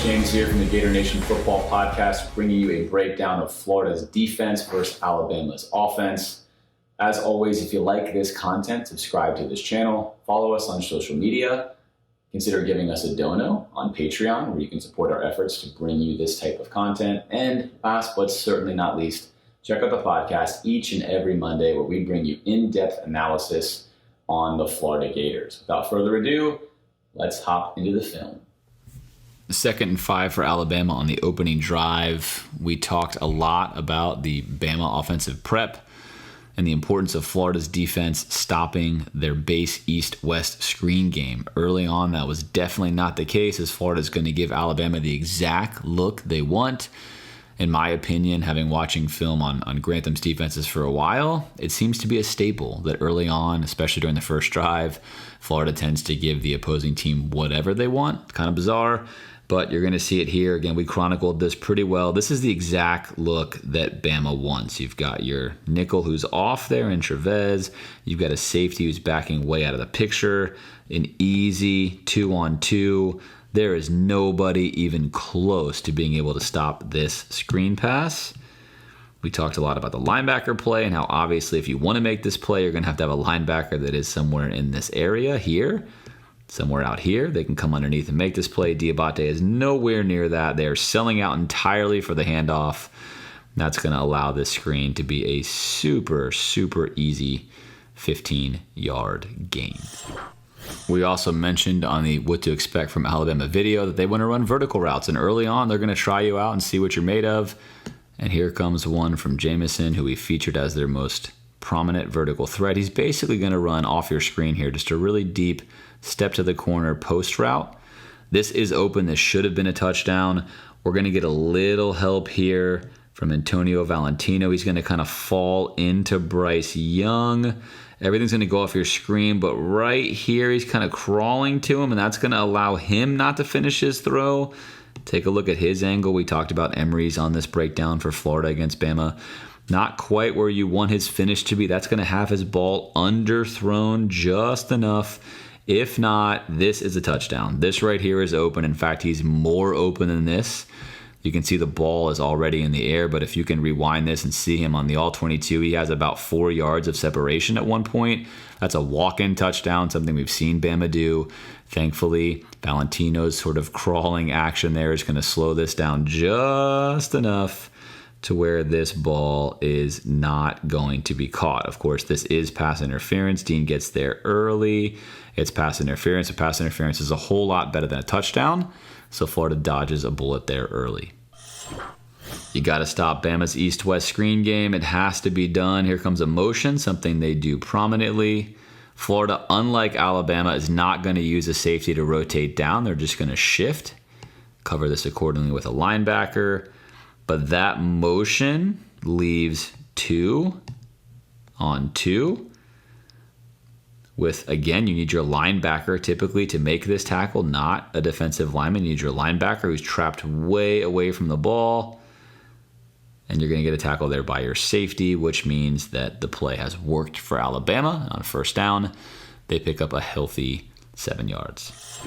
James here from the Gator Nation Football Podcast, bringing you a breakdown of Florida's defense versus Alabama's offense. As always, if you like this content, subscribe to this channel, follow us on social media, consider giving us a dono on Patreon, where you can support our efforts to bring you this type of content. And last but certainly not least, check out the podcast each and every Monday, where we bring you in-depth analysis on the Florida Gators. Without further ado, let's hop into the film. 2nd and 5 for Alabama on the opening drive. We talked a lot about the Bama offensive prep and the importance of Florida's defense stopping their base east-west screen game. Early on, that was definitely not the case, as Florida's going to give Alabama the exact look they want. In my opinion, having watching film on Grantham's defenses for a while, it seems to be a staple that early on, especially during the first drive, Florida tends to give the opposing team whatever they want. Kind of bizarre, but you're going to see it here. Again, we chronicled this pretty well. This is the exact look that Bama wants. You've got your nickel who's off there in Trevez. You've got a safety who's backing way out of the picture. An easy 2-on-2. There is nobody even close to being able to stop this screen pass. We talked a lot about the linebacker play and how obviously if you want to make this play, you're going to have a linebacker that is somewhere in this area here. Somewhere out here, they can come underneath and make this play. Diabate is nowhere near that. They are selling out entirely for the handoff. That's going to allow this screen to be a super, super easy 15-yard gain. We also mentioned on the What to Expect from Alabama video that they want to run vertical routes. And early on, they're going to try you out and see what you're made of. And here comes one from Jamison, who we featured as their most prominent vertical threat. He's basically going to run off your screen here, just a really deep step to the corner post route. This is open. This should have been a touchdown. We're going to get a little help here from Antonio Valentino. He's going to kind of fall into Bryce Young. Everything's going to go off your screen, but right here he's kind of crawling to him, and that's going to allow him not to finish his throw. Take a look at his angle. We talked about Emery's on this breakdown for Florida against Bama. Not quite where you want his finish to be. That's going to have his ball underthrown just enough. If not, this is a touchdown. This right here is open. In fact, he's more open than this. You can see the ball is already in the air, but if you can rewind this and see him on the all-22, he has about 4 yards of separation at one point. That's a walk-in touchdown, something we've seen Bama do. Thankfully, Valentino's sort of crawling action there is going to slow this down just enough to where this ball is not going to be caught. Of course, this is pass interference. Dean gets there early. It's pass interference. A pass interference is a whole lot better than a touchdown, so Florida dodges a bullet there early. You got to stop Bama's east-west screen game. It has to be done. Here comes a motion, something they do prominently. Florida, unlike Alabama, is not going to use a safety to rotate down. They're just going to shift, cover this accordingly with a linebacker. But that motion leaves 2-on-2. With, again, you need your linebacker typically to make this tackle, not a defensive lineman. You need your linebacker who's trapped way away from the ball. And you're going to get a tackle there by your safety, which means that the play has worked for Alabama. On first down, they pick up a healthy 7 yards.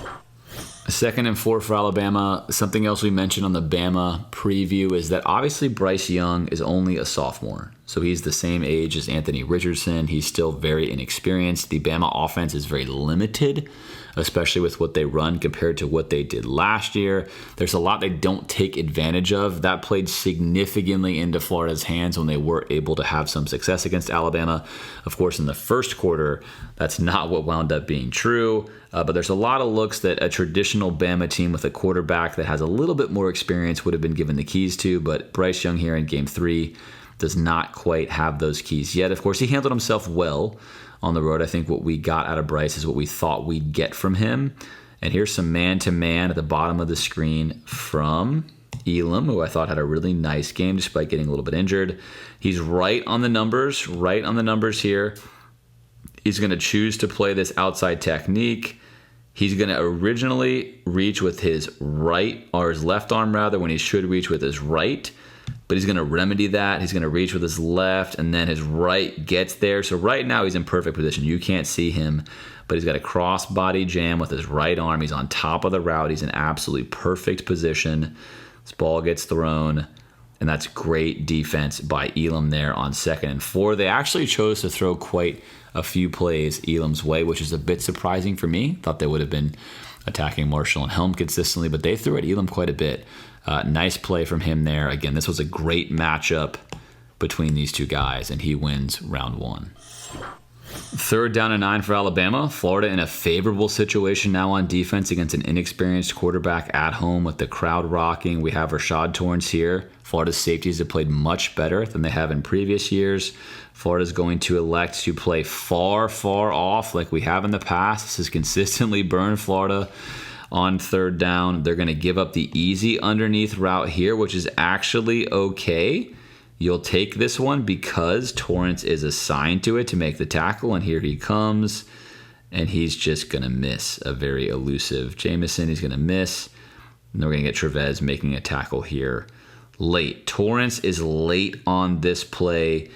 2nd and 4 for Alabama. Something else we mentioned on the Bama preview is that obviously Bryce Young is only a sophomore. So he's the same age as Anthony Richardson. He's still very inexperienced. The Bama offense is very limited, especially with what they run compared to what they did last year. There's a lot they don't take advantage of. That played significantly into Florida's hands when they were able to have some success against Alabama. Of course, in the first quarter, that's not what wound up being true. But there's a lot of looks that a traditional Bama team with a quarterback that has a little bit more experience would have been given the keys to. But Bryce Young here in Game 3 does not quite have those keys yet. Of course, he handled himself well on the road. I think what we got out of Bryce is what we thought we'd get from him. And here's some man-to-man at the bottom of the screen from Elam, who I thought had a really nice game despite getting a little bit injured. He's right on the numbers here. He's going to choose to play this outside technique. He's going to originally reach with his right, or his left arm rather, when he should reach with his right. but he's going to remedy that. He's going to reach with his left, and then his right gets there. So right now he's in perfect position. You can't see him, but he's got a cross-body jam with his right arm. He's on top of the route. He's in absolutely perfect position. This ball gets thrown, and that's great defense by Elam there on 2nd and 4. They actually chose to throw quite a few plays Elam's way, which is a bit surprising for me. Thought they would have been attacking Marshall and Helm consistently, but they threw at Elam quite a bit. Nice play from him there. Again, this was a great matchup between these two guys, and he wins round 1. 3rd down and 9 for Alabama. Florida in a favorable situation now on defense against an inexperienced quarterback at home with the crowd rocking. We have Rashad Torrance here. Florida's safeties have played much better than they have in previous years. Florida's going to elect to play far, far off like we have in the past. This has consistently burned Florida on 3rd down. They're going to give up the easy underneath route here, which is actually okay. You'll take this one because Torrance is assigned to it to make the tackle, and here he comes, and he's just going to miss. A very elusive Jamison. He's going to miss, and we're going to get Trevez making a tackle here late. Torrance is late on this play.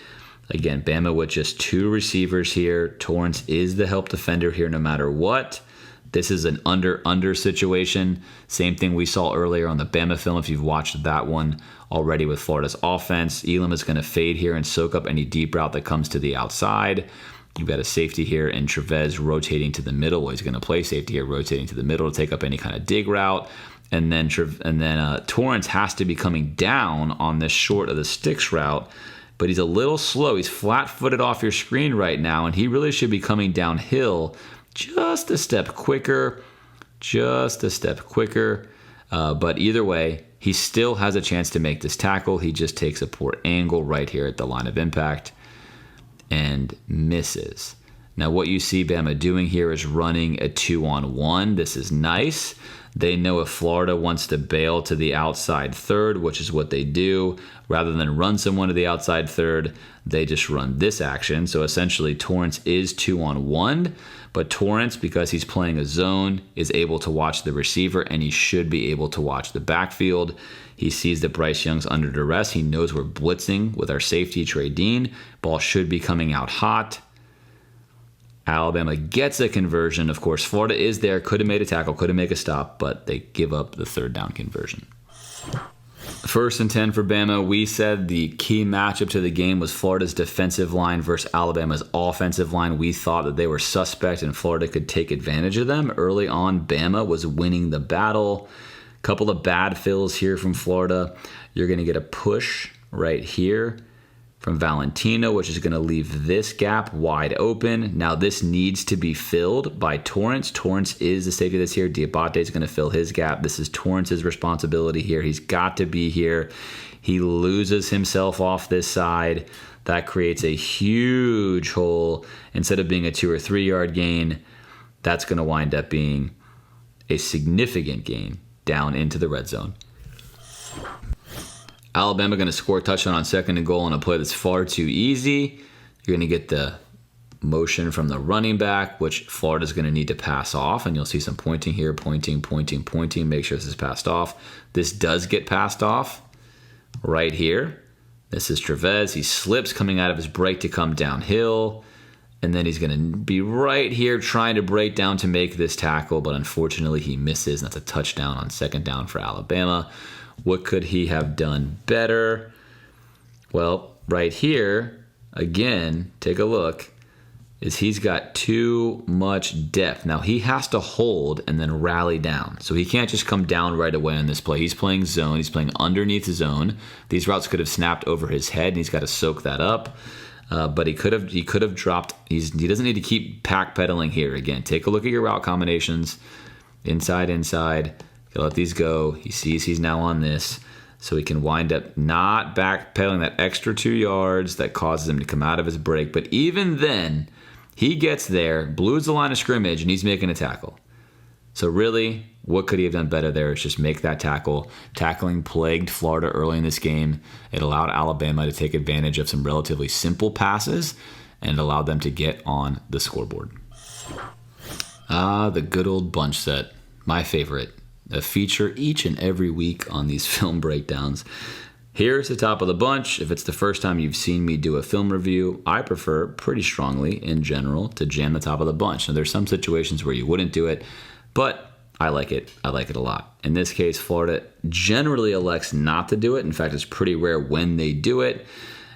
Again, Bama with just 2 receivers here. Torrance is the help defender here no matter what. This is an under situation. Same thing we saw earlier on the Bama film if you've watched that one already with Florida's offense. Elam is going to fade here and soak up any deep route that comes to the outside. You've got a safety here and Trevez rotating to the middle. Well, he's going to play safety here, rotating to the middle to take up any kind of dig route. And then Torrance has to be coming down on this short of the sticks route, but he's a little slow. He's flat-footed off your screen right now, and he really should be coming downhill just a step quicker. But either way, he still has a chance to make this tackle. He just takes a poor angle right here at the line of impact and misses. Now what you see Bama doing here is running a 2-on-1. This is nice. They know if Florida wants to bail to the outside third, which is what they do, rather than run someone to the outside third, they just run this action. So essentially Torrance is 2-on-1, but Torrance, because he's playing a zone, is able to watch the receiver, and he should be able to watch the backfield. He sees that Bryce Young's under duress. He knows we're blitzing with our safety, Trey Dean. Ball should be coming out hot. Alabama gets a conversion. Of course, Florida is there, could have made a tackle, could have made a stop, but they give up the 3rd down conversion. 1st and 10 for Bama. We said the key matchup to the game was Florida's defensive line versus Alabama's offensive line. We thought that they were suspect and Florida could take advantage of them. Early on, Bama was winning the battle. Couple of bad fills here from Florida. You're going to get a push right here from Valentino, which is going to leave this gap wide open. Now this needs to be filled by Torrance. Torrance is the safety that's here. Diabate is going to fill his gap. This is Torrance's responsibility here. He's got to be here. He loses himself off this side. That creates a huge hole. Instead of being a 2 or 3 yard gain, that's going to wind up being a significant gain down into the red zone. Alabama going to score a touchdown on 2nd and goal on a play that's far too easy. You're going to get the motion from the running back, which Florida's going to need to pass off, and you'll see some pointing here, pointing. Make sure this is passed off. This does get passed off right here. This is Trevez. He slips coming out of his break to come downhill, and then he's going to be right here trying to break down to make this tackle, but unfortunately he misses, and that's a touchdown on 2nd down for Alabama. What could he have done better? Well, right here, again, take a look, is he's got too much depth. Now, he has to hold and then rally down. So he can't just come down right away on this play. He's playing zone. He's playing underneath the zone. These routes could have snapped over his head, and he's got to soak that up. But he could have dropped. He doesn't need to keep backpedaling here. Again, take a look at your route combinations. Inside. Let these go. He sees he's now on this, so he can wind up not backpedaling that extra 2 yards that causes him to come out of his break. But even then, he gets there, blues the line of scrimmage, and he's making a tackle. So really, what could he have done better there? Is just make that tackle. Tackling plagued Florida early in this game. It allowed Alabama to take advantage of some relatively simple passes, and it allowed them to get on the scoreboard. The good old bunch set. My favorite. A feature each and every week on these film breakdowns. Here's the top of the bunch. If it's the first time you've seen me do a film review, I prefer pretty strongly in general to jam the top of the bunch. Now there's some situations where you wouldn't do it, but I like it. I like it a lot. In this case, Florida generally elects not to do it. In fact, it's pretty rare when they do it.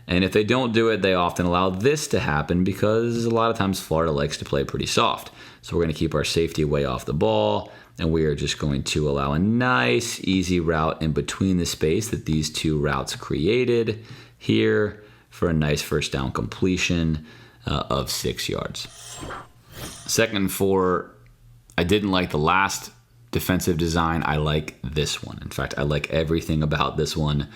And if they don't do it, they often allow this to happen because a lot of times Florida likes to play pretty soft. So we're going to keep our safety way off the ball, and we are just going to allow a nice, easy route in between the space that these two routes created here for a nice first down completion of 6 yards. 2nd and 4, I didn't like the last defensive design. I like this one. In fact, I like everything about this one.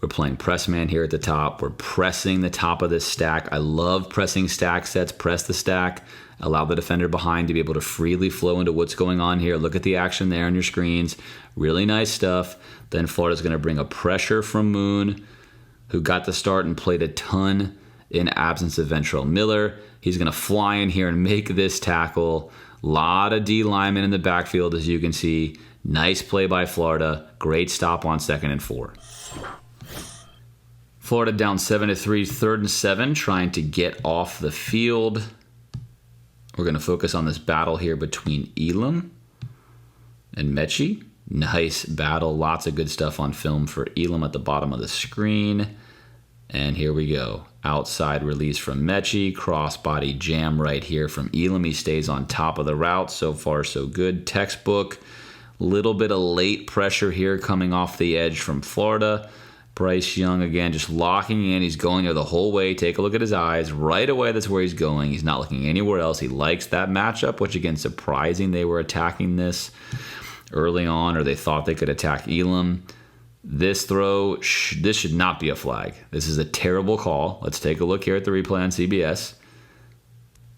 We're playing press man here at the top. We're pressing the top of this stack. I love pressing stack sets. Press the stack. Allow the defender behind to be able to freely flow into what's going on here. Look at the action there on your screens. Really nice stuff. Then Florida's going to bring a pressure from Moon, who got the start and played a ton in absence of Ventrell Miller. He's going to fly in here and make this tackle. A lot of D linemen in the backfield, as you can see. Nice play by Florida. Great stop on 2nd and 4. Florida down 7-3, 3rd and 7, trying to get off the field. We're going to focus on this battle here between Elam and Mechie. Nice battle. Lots of good stuff on film for Elam at the bottom of the screen. And here we go. Outside release from Mechie. Crossbody jam right here from Elam. He stays on top of the route. So far, so good. Textbook. Little bit of late pressure here coming off the edge from Florida. Bryce Young, again, just locking in. He's going there the whole way. Take a look at his eyes. Right away, that's where he's going. He's not looking anywhere else. He likes that matchup, which, again, surprising they were attacking this early on, or they thought they could attack Elam. This throw, this should not be a flag. This is a terrible call. Let's take a look here at the replay on CBS.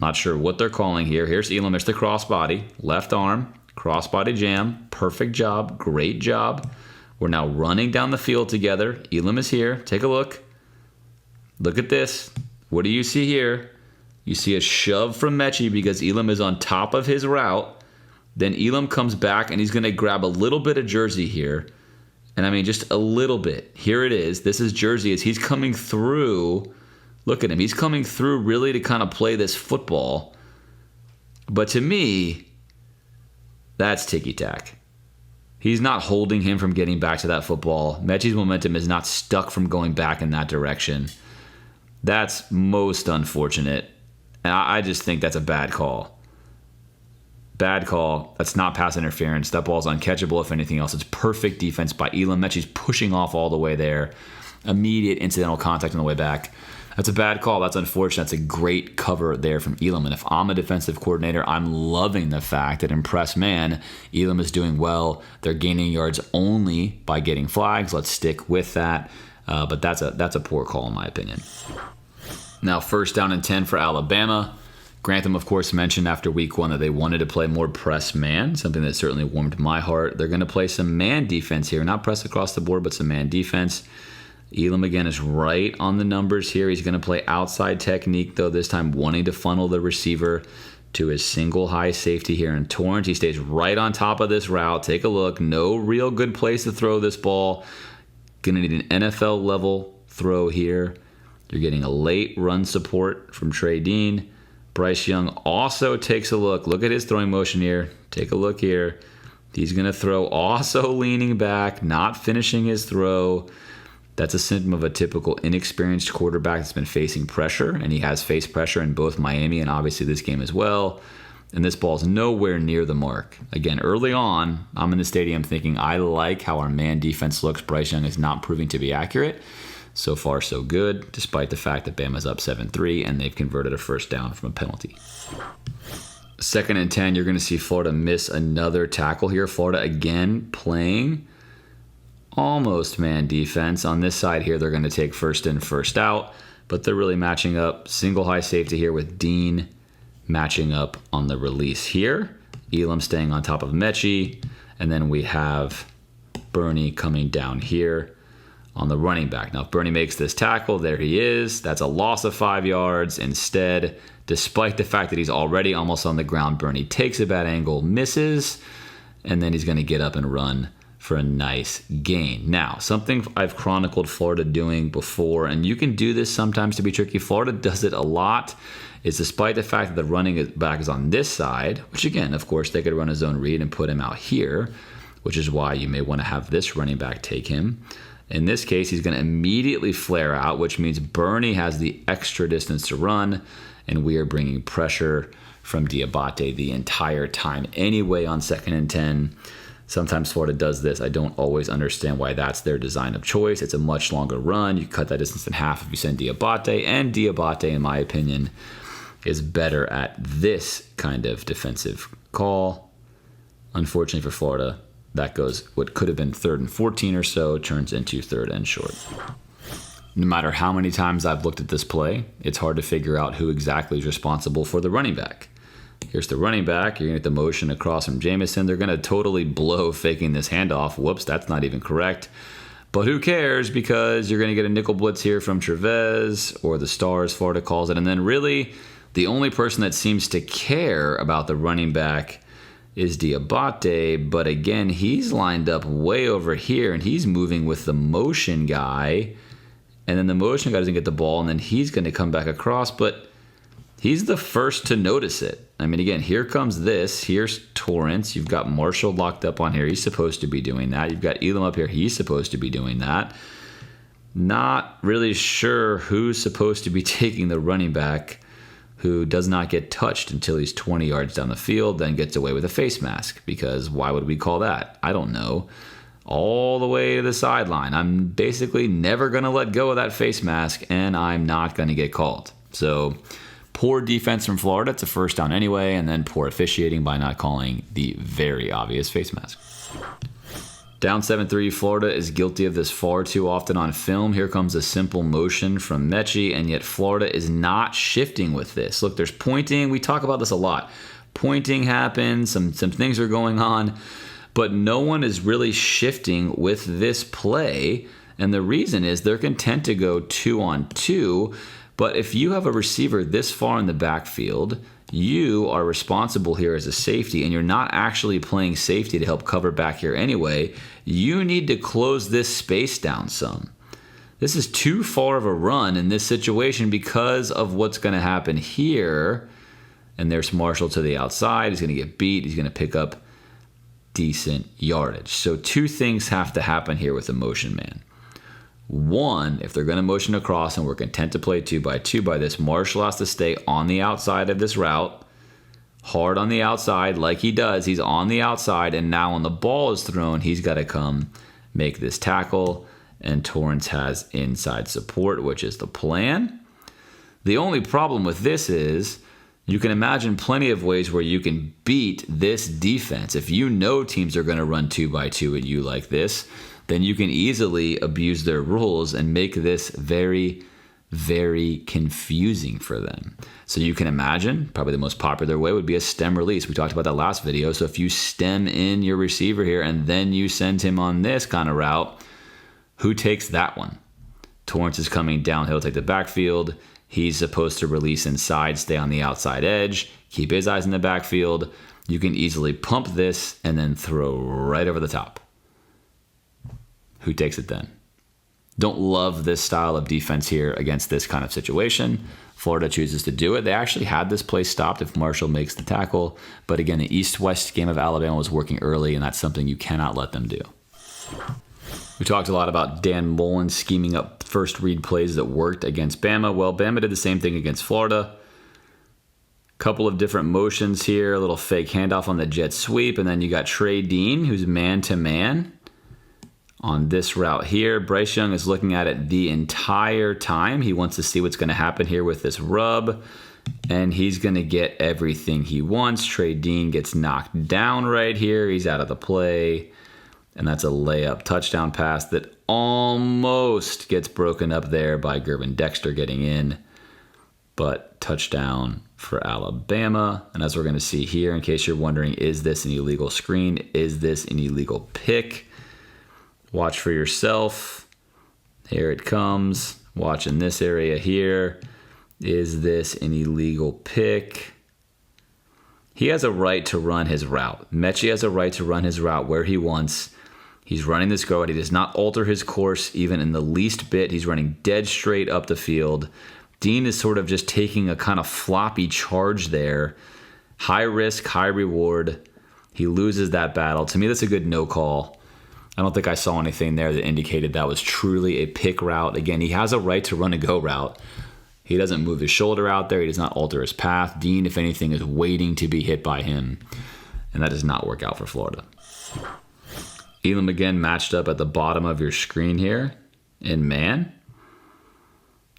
Not sure what they're calling here. Here's Elam. There's the crossbody. Left arm. Crossbody jam. Perfect job. Great job. We're now running down the field together. Elam is here. Take a look. Look at this. What do you see here? You see a shove from Mechie because Elam is on top of his route. Then Elam comes back and he's going to grab a little bit of jersey here. And I mean, just a little bit. Here it is. This is jersey as he's coming through. Look at him. He's coming through really to kind of play this football. But to me, that's ticky-tack. He's not holding him from getting back to that football. Mechie's momentum is not stuck from going back in that direction. That's most unfortunate. And I just think that's a bad call. Bad call. That's not pass interference. That ball's uncatchable, if anything else. It's perfect defense by Elam. Mechie's pushing off all the way there. Immediate incidental contact on the way back. That's a bad call. That's unfortunate. That's a great cover there from Elam. And if I'm a defensive coordinator, I'm loving the fact that in press man, Elam is doing well. They're gaining yards only by getting flags. Let's stick with that. But that's a poor call in my opinion. Now 1st down and 10 for Alabama. Grantham, of course, mentioned after week 1 that they wanted to play more press man, something that certainly warmed my heart. They're going to play some man defense here. Not press across the board, but some man defense. Elam, again, is right on the numbers here. He's going to play outside technique, though, this time wanting to funnel the receiver to his single high safety here in Torrance. He stays right on top of this route. Take a look. No real good place to throw this ball. Going to need an NFL level throw here. You're getting a late run support from Trey Dean. Bryce Young also takes a look. Look at his throwing motion here. Take a look here. He's going to throw also leaning back, not finishing his throw. That's a symptom of a typical inexperienced quarterback that's been facing pressure, and he has faced pressure in both Miami and obviously this game as well. And this ball's nowhere near the mark. Again, early on, I'm in the stadium thinking, I like how our man defense looks. Bryce Young is not proving to be accurate. So far, so good, despite the fact that Bama's up 7-3, and they've converted a 1st down from a penalty. 2nd and 10, you're going to see Florida miss another tackle here. Florida again playing almost man defense. On this side here, they're going to take 1st in, 1st out, but they're really matching up. Single high safety here with Dean matching up on the release here. Elam staying on top of Mechie, and then we have Bernie coming down here on the running back. Now, if Bernie makes this tackle, there he is. That's a loss of 5 yards. Instead, despite the fact that he's already almost on the ground, Bernie takes a bad angle, misses, and then he's going to get up and run for a nice gain. Now, something I've chronicled Florida doing before, and you can do this sometimes to be tricky. Florida does it a lot, is despite the fact that the running back is on this side, which again, of course, they could run a zone read and put him out here, which is why you may want to have this running back take him. In this case, he's going to immediately flare out, which means Bernie has the extra distance to run, and we are bringing pressure from Diabate the entire time anyway on 2nd and 10. Sometimes Florida does this. I don't always understand why that's their design of choice. It's a much longer run. You cut that distance in half if you send Diabate, and Diabate, in my opinion, is better at this kind of defensive call. Unfortunately for Florida, that goes what could have been 3rd and 14 or so, turns into 3rd and short. No matter how many times I've looked at this play, it's hard to figure out who exactly is responsible for the running back. Here's the running back. You're going to get the motion across from Jamison. They're going to totally blow faking this handoff. Whoops, that's not even correct. But who cares, because you're going to get a nickel blitz here from Trevez, or the Stars, Florida calls it. And then really, the only person that seems to care about the running back is Diabate. But again, he's lined up way over here, and he's moving with the motion guy. And then the motion guy doesn't get the ball, and then he's going to come back across. But he's the first to notice it. I mean, again, here comes this. Here's Torrance. You've got Marshall locked up on here. He's supposed to be doing that. You've got Elam up here. He's supposed to be doing that. Not really sure who's supposed to be taking the running back who does not get touched until he's 20 yards down the field, then gets away with a face mask. Because why would we call that? I don't know. All the way to the sideline. I'm basically never going to let go of that face mask, and I'm not going to get called. So poor defense from Florida. It's a first down anyway, and then poor officiating by not calling the very obvious face mask. Down 7-3, Florida is guilty of this far too often on film. Here comes a simple motion from Mechie, and yet Florida is not shifting with this. Look, there's pointing. We talk about this a lot. Pointing happens. Some things are going on, but no one is really shifting with this play, and the reason is they're content to go 2-on-2. But if you have a receiver this far in the backfield, you are responsible here as a safety, and you're not actually playing safety to help cover back here anyway. You need to close this space down some. This is too far of a run in this situation because of what's going to happen here. And there's Marshall to the outside. He's going to get beat. He's going to pick up decent yardage. So two things have to happen here with a motion man. One, if they're going to motion across and we're content to play 2-by-2 by this, Marshall has to stay on the outside of this route, hard on the outside like he does. He's on the outside, and now when the ball is thrown, he's got to come make this tackle, and Torrance has inside support, which is the plan. The only problem with this is you can imagine plenty of ways where you can beat this defense. If you know teams are going to run 2-by-2 at you like this, then you can easily abuse their rules and make this very, very confusing for them. So you can imagine probably the most popular way would be a stem release. We talked about that last video. So if you stem in your receiver here and then you send him on this kind of route, who takes that one? Torrance is coming downhill to take the backfield. He's supposed to release inside, stay on the outside edge, keep his eyes in the backfield. You can easily pump this and then throw right over the top. Who takes it then? Don't love this style of defense here against this kind of situation. Florida chooses to do it. They actually had this play stopped if Marshall makes the tackle. But again, the East-West game of Alabama was working early, and that's something you cannot let them do. We talked a lot about Dan Mullen scheming up first read plays that worked against Bama. Well, Bama did the same thing against Florida. Couple of different motions here, a little fake handoff on the jet sweep, and then you got Trey Dean, who's man-to-man on this route here. Bryce Young is looking at it the entire time. He wants to see what's going to happen here with this rub, and he's going to get everything he wants. Trey Dean gets knocked down right here. He's out of the play, and that's a layup touchdown pass that almost gets broken up there by Gervin Dexter getting in, but touchdown for Alabama. And as we're going to see here, in case you're wondering, is this an illegal screen? Is this an illegal pick? Watch for yourself. Here it comes. Watch in this area here. Is this an illegal pick? He has a right to run his route. Mechie has a right to run his route where he wants. He's running this go route. He does not alter his course even in the least bit. He's running dead straight up the field. Dean is sort of just taking a kind of floppy charge there. High risk, high reward. He loses that battle. To me, that's a good no call. I don't think I saw anything there that indicated that was truly a pick route. Again, he has a right to run a go route. He doesn't move his shoulder out there. He does not alter his path. Dean, if anything, is waiting to be hit by him. And that does not work out for Florida. Elam again matched up at the bottom of your screen here in man.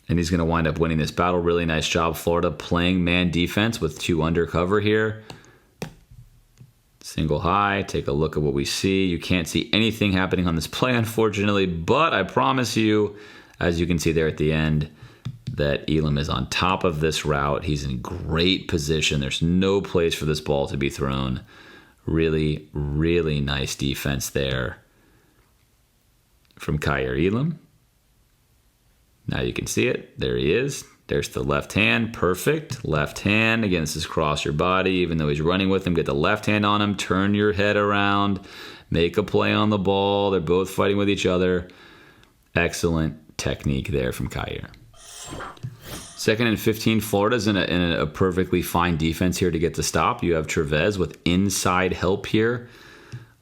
And he's going to wind up winning this battle. Really nice job, Florida, playing man defense with 2 under cover here. Single high. Take a look at what we see. You can't see anything happening on this play, unfortunately. But I promise you, as you can see there at the end, that Elam is on top of this route. He's in great position. There's no place for this ball to be thrown. Really, really nice defense there from Kyer Elam. Now you can see it. There he is. There's the left hand. Perfect. Left hand. Again, this is cross your body. Even though he's running with him, get the left hand on him. Turn your head around. Make a play on the ball. They're both fighting with each other. Excellent technique there from Kyer. 2nd and 15. Florida's in a perfectly fine defense here to get the stop. You have Trevez with inside help here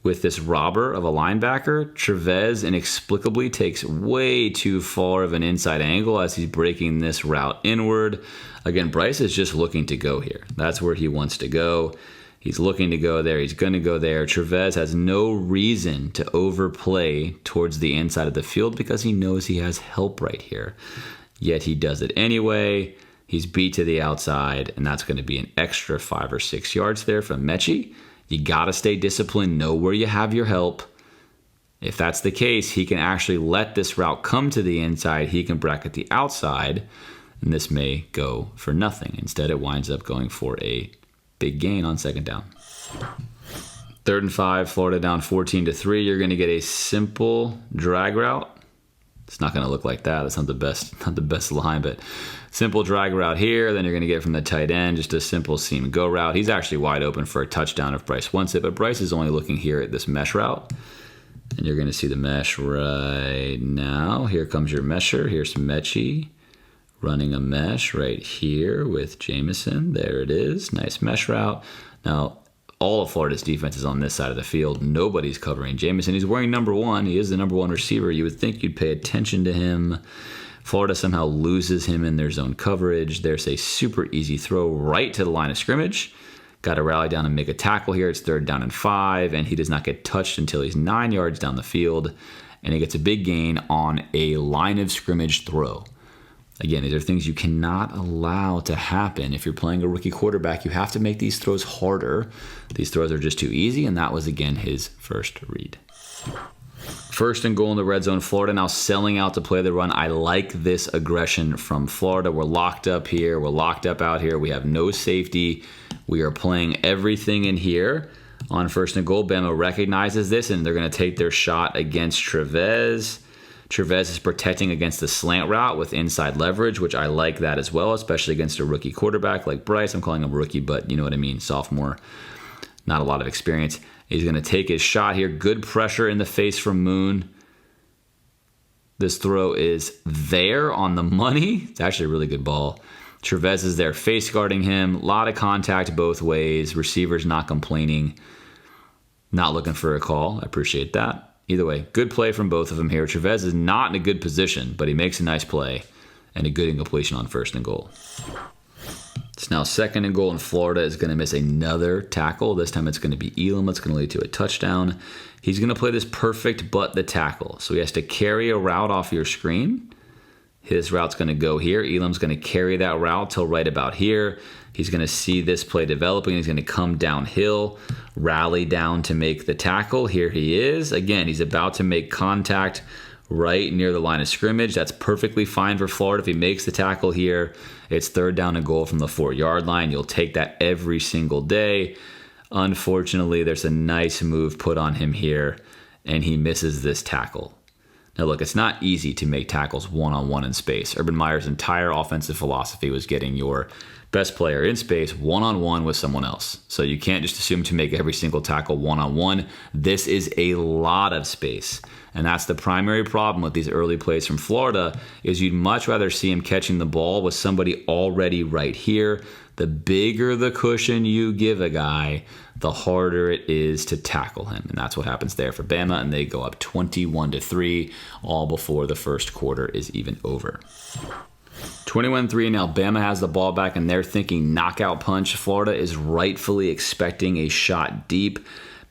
with this robber of a linebacker. Trevez inexplicably takes way too far of an inside angle as he's breaking this route inward. Again, Bryce is just looking to go here. That's where he wants to go. He's looking to go there. He's going to go there. Trevez has no reason to overplay towards the inside of the field because he knows he has help right here. Yet he does it anyway. He's beat to the outside, and that's going to be an extra 5 or 6 yards there from Mechie. You got to stay disciplined, know where you have your help. If that's the case, he can actually let this route come to the inside. He can bracket the outside, and this may go for nothing. Instead, it winds up going for a big gain on 2nd down. 3rd and 5, Florida down 14-3. You're going to get a simple drag route. It's not going to look like that. That's not the best line, but simple drag route here. Then you're going to get from the tight end, just a simple seam go route. He's actually wide open for a touchdown if Bryce wants it, but Bryce is only looking here at this mesh route. And you're going to see the mesh right now. Here comes your mesher. Here's Mechie running a mesh right here with Jameson. There it is. Nice mesh route. Now, all of Florida's defense is on this side of the field. Nobody's covering Jameson. He's wearing number 1. He is the number 1 receiver. You would think you'd pay attention to him. Florida somehow loses him in their zone coverage. There's a super easy throw right to the line of scrimmage. Got to rally down and make a tackle here. It's 3rd down and 5, and he does not get touched until he's 9 yards down the field, and he gets a big gain on a line of scrimmage throw. Again, these are things you cannot allow to happen. If you're playing a rookie quarterback, you have to make these throws harder. These throws are just too easy, and that was, again, his first read. 1st and goal in the red zone. Florida now selling out to play the run. I like this aggression from Florida. We're locked up here. We're locked up out here. We have no safety. We are playing everything in here. On 1st and goal, Bama recognizes this, and they're going to take their shot against Trevez. Trevez is protecting against the slant route with inside leverage, which I like that as well, especially against a rookie quarterback like Bryce. I'm calling him a rookie, but you know what I mean, sophomore, not a lot of experience. He's going to take his shot here. Good pressure in the face from Moon. This throw is there on the money. It's actually a really good ball. Trevez is there face guarding him. A lot of contact both ways. Receivers not complaining. Not looking for a call. I appreciate that. Either way, good play from both of them here. Trevez is not in a good position, but he makes a nice play and a good incompletion on 1st and goal. It's now 2nd and goal, and Florida is going to miss another tackle. This time it's going to be Elam. It's going to lead to a touchdown. He's going to play this perfect but the tackle. So he has to carry a route off your screen. His route's going to go here. Elam's going to carry that route till right about here. He's going to see this play developing. He's going to come downhill, rally down to make the tackle. Here he is. Again, he's about to make contact right near the line of scrimmage. That's perfectly fine for Florida. If he makes the tackle here, it's 3rd down and goal from the 4-yard line. You'll take that every single day. Unfortunately, there's a nice move put on him here, and he misses this tackle. Now, look, it's not easy to make tackles one-on-one in space. Urban Meyer's entire offensive philosophy was getting your best player in space, one-on-one with someone else. So you can't just assume to make every single tackle one-on-one. This is a lot of space. And that's the primary problem with these early plays from Florida, is you'd much rather see him catching the ball with somebody already right here. The bigger the cushion you give a guy, the harder it is to tackle him. And that's what happens there for Bama, and they go up 21-3, all before the first quarter is even over. 21-3, now Bama has the ball back, and they're thinking knockout punch. Florida is rightfully expecting a shot deep.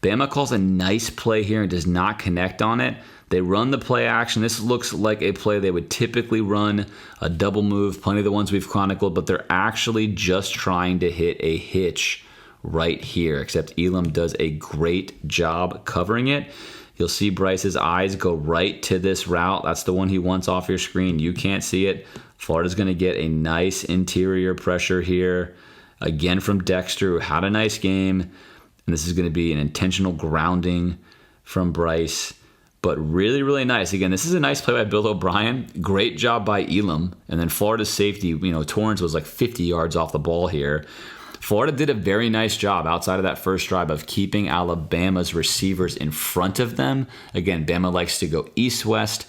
Bama calls a nice play here and does not connect on it. They run the play action. This looks like a play they would typically run, a double move, plenty of the ones we've chronicled, but they're actually just trying to hit a hitch right here, except Elam does a great job covering it. You'll see Bryce's eyes go right to this route. That's the one he wants off your screen. You can't see it. Florida's going to get a nice interior pressure here. Again from Dexter, who had a nice game. And this is going to be an intentional grounding from Bryce. But really, really nice. Again, this is a nice play by Bill O'Brien. Great job by Elam. And then Florida's safety, Torrance was like 50 yards off the ball here. Florida did a very nice job outside of that first drive of keeping Alabama's receivers in front of them. Again, Bama likes to go east-west,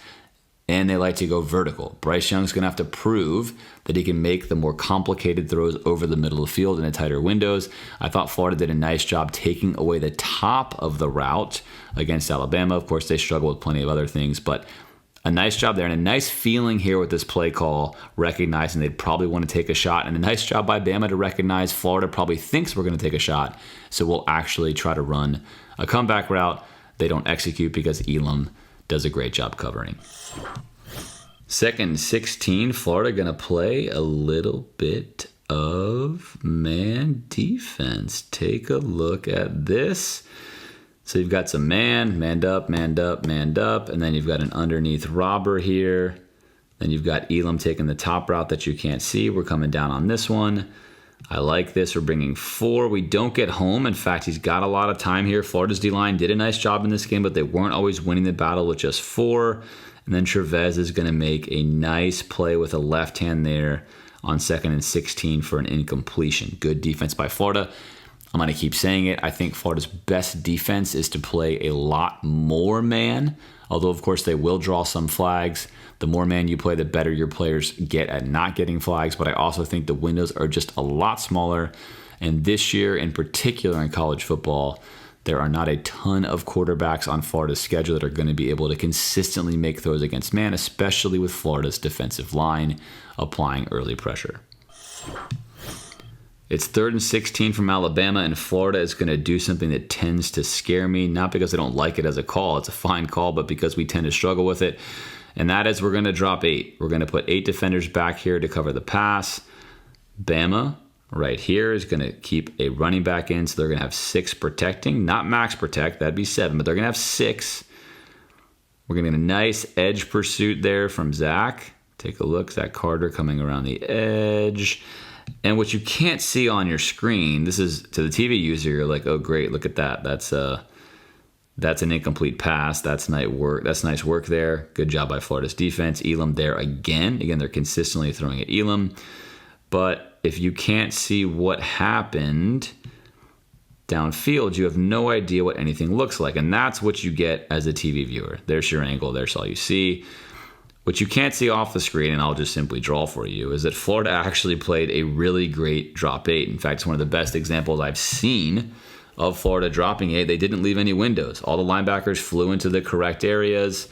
and they like to go vertical. Bryce Young's going to have to prove that he can make the more complicated throws over the middle of the field in the tighter windows. I thought Florida did a nice job taking away the top of the route against Alabama. Of course, they struggle with plenty of other things, but a nice job there and a nice feeling here with this play call, recognizing they'd probably want to take a shot, and a nice job by Bama to recognize Florida probably thinks we're going to take a shot, so we'll actually try to run a comeback route. They don't execute because Elam does a great job covering. 2nd and 16, Florida going to play a little bit of man defense. Take a look at this. So you've got some manned up, and then you've got an underneath robber here. Then you've got Elam taking the top route that you can't see. We're coming down on this one. I like this. We're bringing 4. We don't get home. In fact, he's got a lot of time here. Florida's D-line did a nice job in this game, but they weren't always winning the battle with just 4. And then Trevez is going to make a nice play with a left hand there on 2nd and 16 for an incompletion. Good defense by Florida. I'm going to keep saying it. I think Florida's best defense is to play a lot more man, although, of course, they will draw some flags. The more man you play, the better your players get at not getting flags, but I also think the windows are just a lot smaller. And this year, in particular in college football, there are not a ton of quarterbacks on Florida's schedule that are going to be able to consistently make throws against man, especially with Florida's defensive line applying early pressure. It's 3rd and 16 from Alabama, and Florida is going to do something that tends to scare me, not because I don't like it as a call. It's a fine call, but because we tend to struggle with it. And that is we're going to drop 8. We're going to put 8 defenders back here to cover the pass. Bama right here is going to keep a running back in, so they're going to have 6 protecting. Not max protect, that'd be 7, but they're going to have 6. We're going to get a nice edge pursuit there from Zach. Take a look, Zach Carter coming around the edge. And what you can't see on your screen, this is to the TV user, you're like, oh great, look at that. That's an incomplete pass. That's nice work. That's nice work there. Good job by Florida's defense. Elam there again. Again, they're consistently throwing at Elam. But if you can't see what happened downfield, you have no idea what anything looks like. And that's what you get as a TV viewer. There's your angle. There's all you see. What you can't see off the screen, and I'll just simply draw for you, is that Florida actually played a really great drop 8. In fact, it's one of the best examples I've seen of Florida dropping 8. They didn't leave any windows. All the linebackers flew into the correct areas.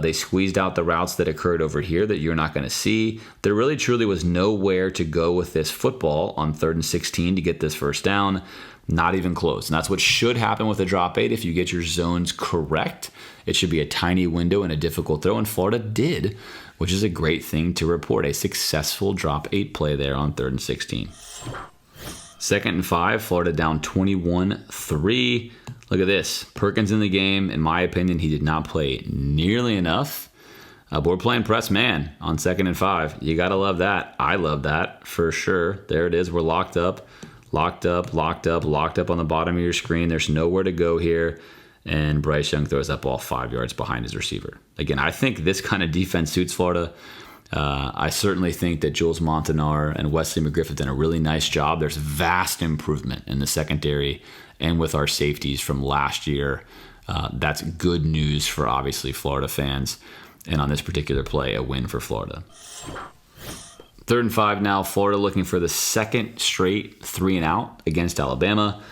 They squeezed out the routes that occurred over here that you're not going to see. There really truly was nowhere to go with this football on 3rd and 16 to get this first down. Not even close. And that's what should happen with a drop 8 if you get your zones correct. It should be a tiny window and a difficult throw, and Florida did, which is a great thing to report. A successful drop 8 play there on 3rd and 16. 2nd and 5, Florida down 21-3. Look at this. Perkins in the game. In my opinion, he did not play nearly enough. But we're playing press man on 2nd and 5. You got to love that. I love that for sure. There it is. We're locked up on the bottom of your screen. There's nowhere to go here. And Bryce Young throws that ball 5 yards behind his receiver. Again, I think this kind of defense suits Florida. I certainly think that Jules Montanar and Wesley McGriff have done a really nice job. There's vast improvement in the secondary and with our safeties from last year. That's good news for obviously Florida fans. And on this particular play, a win for Florida. 3rd and 5 now. Florida looking for the second straight 3-and-out against Alabama.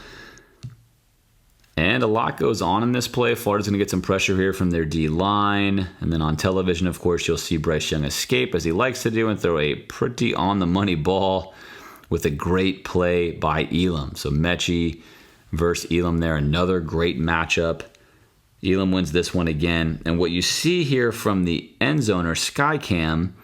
And a lot goes on in this play. Florida's going to get some pressure here from their D-line. And then on television, of course, you'll see Bryce Young escape, as he likes to do, and throw a pretty on-the-money ball with a great play by Elam. So Mechie versus Elam there, another great matchup. Elam wins this one again. And what you see here from the end zone or sky cam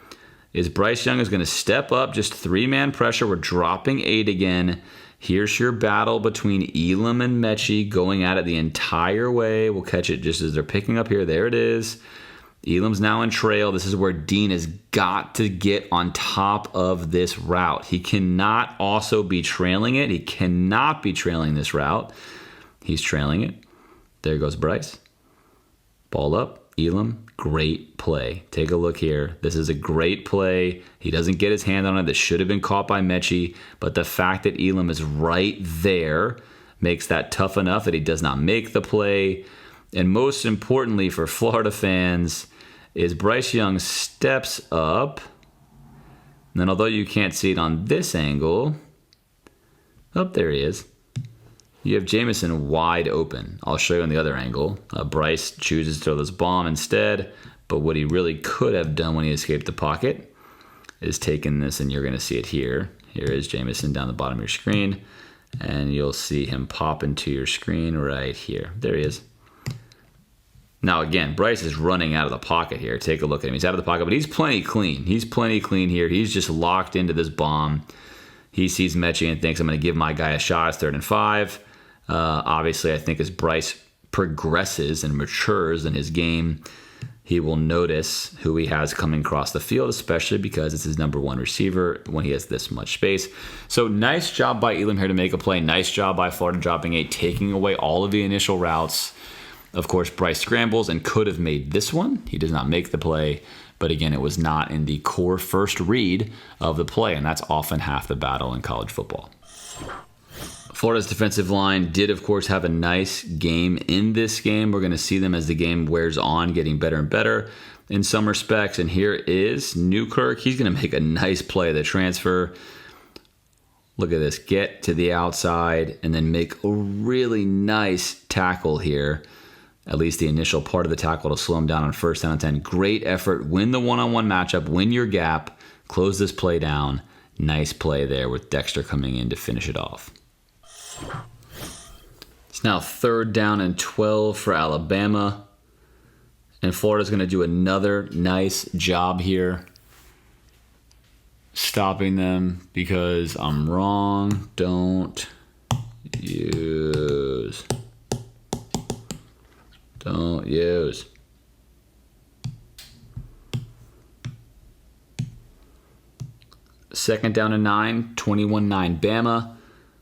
is Bryce Young is going to step up, just 3-man pressure. We're dropping 8 again. Here's your battle between Elam and Mechie going at it the entire way. We'll catch it just as they're picking up here. There it is. Elam's now in trail. This is where Dean has got to get on top of this route. He cannot also be trailing it. He cannot be trailing this route. He's trailing it. There goes Bryce. Ball up. Elam, great play. Take a look here. This is a great play. He doesn't get his hand on it. This should have been caught by Mechie, but the fact that Elam is right there makes that tough enough that he does not make the play. And most importantly for Florida fans is Bryce Young steps up. And then although you can't see it on this angle, oh, there he is. You have Jamison wide open. I'll show you on the other angle. Bryce chooses to throw this bomb instead, but what he really could have done when he escaped the pocket is taken this, and you're going to see it here. Here is Jamison down the bottom of your screen, and you'll see him pop into your screen right here. There he is. Now again, Bryce is running out of the pocket here. Take a look at him. He's out of the pocket, but he's plenty clean. He's plenty clean here. He's just locked into this bomb. He sees Mechie and thinks, I'm going to give my guy a shot. It's 3rd and 5. Obviously, I think as Bryce progresses and matures in his game, he will notice who he has coming across the field, especially because it's his number 1 receiver when he has this much space. So nice job by Elam here to make a play. Nice job by Florida dropping 8, taking away all of the initial routes. Of course, Bryce scrambles and could have made this one. He does not make the play. But again, it was not in the core first read of the play, and that's often half the battle in college football. Florida's defensive line did, of course, have a nice game in this game. We're going to see them as the game wears on, getting better and better in some respects. And here is Newkirk. He's going to make a nice play, the transfer. Look at this. Get to the outside and then make a really nice tackle here. At least the initial part of the tackle to slow him down on 1st down and 10. Great effort. Win the one-on-one matchup. Win your gap. Close this play down. Nice play there with Dexter coming in to finish it off. It's now 3rd down and 12 for Alabama. And Florida's going to do another nice job here stopping them because I'm wrong. Don't use. 2nd down and 9, 21-9 Bama.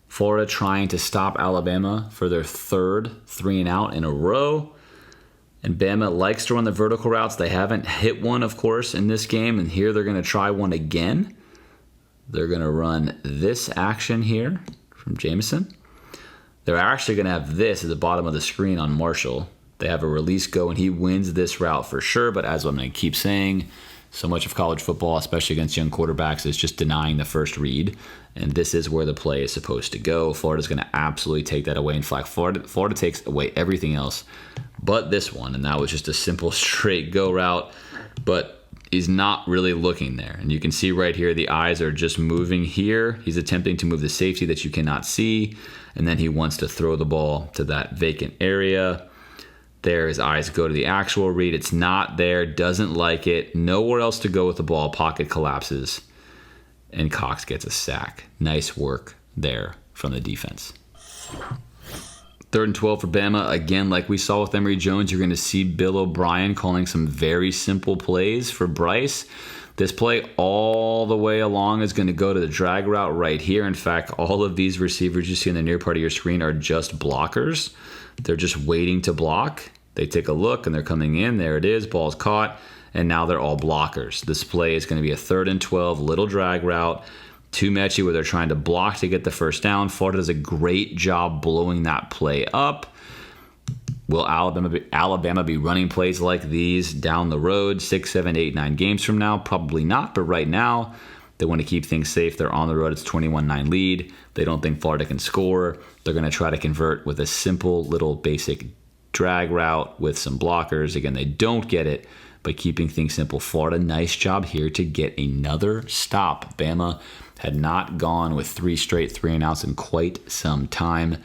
Florida trying to stop Alabama for their 3rd 3-and-out in a row. And Bama likes to run the vertical routes. They haven't hit one, of course, in this game. And here they're going to try one again. They're going to run this action here from Jamison. They're actually going to have this at the bottom of the screen on Marshall. They have a release go, and he wins this route for sure. But as I'm going to keep saying, so much of college football, especially against young quarterbacks, is just denying the first read. And this is where the play is supposed to go. Florida's going to absolutely take that away. In fact, Florida takes away everything else but this one. And that was just a simple straight go route. But he's not really looking there. And you can see right here, the eyes are just moving here. He's attempting to move the safety that you cannot see. And then he wants to throw the ball to that vacant area. There, his eyes go to the actual read. It's not there, doesn't like it. Nowhere else to go with the ball. Pocket collapses, and Cox gets a sack. Nice work there from the defense. 3rd and 12 for Bama. Again, like we saw with Emory Jones, you're going to see Bill O'Brien calling some very simple plays for Bryce. This play all the way along is going to go to the drag route right here. In fact, all of these receivers you see in the near part of your screen are just blockers. They're just waiting to block. They take a look and they're coming in. There it is. Ball's caught. and now they're all blockers. This play is going to be a 3rd and 12, little drag route to Mechie where they're trying to block to get the first down. Florida does a great job blowing that play up. Will Alabama be running plays like these down the road 6, 7, 8, 9 games from now? Probably not, but right now they want to keep things safe. They're on the road. It's 21-9 lead. They don't think Florida can score. They're going to try to convert with a simple little basic drag route with some blockers. Again, they don't get it, but keeping things simple. Florida, nice job here to get another stop. Bama had not gone with 3 straight 3-and-outs in quite some time.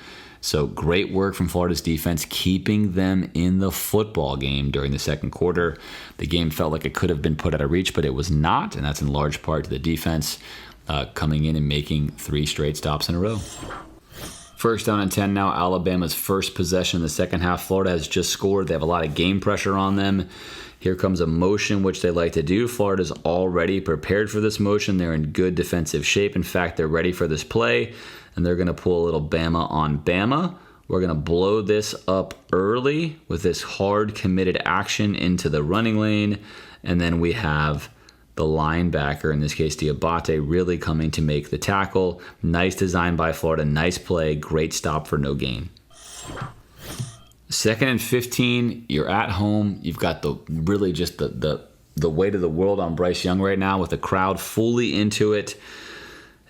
So great work from Florida's defense, keeping them in the football game during the second quarter. The game felt like it could have been put out of reach, but it was not, and that's in large part to the defense coming in and making 3 straight stops in a row. 1st down and 10 now, Alabama's first possession in the second half. Florida has just scored. They have a lot of game pressure on them. Here comes a motion, which they like to do. Florida's already prepared for this motion. They're in good defensive shape. In fact, they're ready for this play, and they're going to pull a little Bama on Bama. We're going to blow this up early with this hard committed action into the running lane, and then we have the linebacker, in this case Diabate, really coming to make the tackle. Nice design by Florida, nice play, great stop for no gain. 2nd and 15, you're at home. You've got the weight of the world on Bryce Young right now with the crowd fully into it.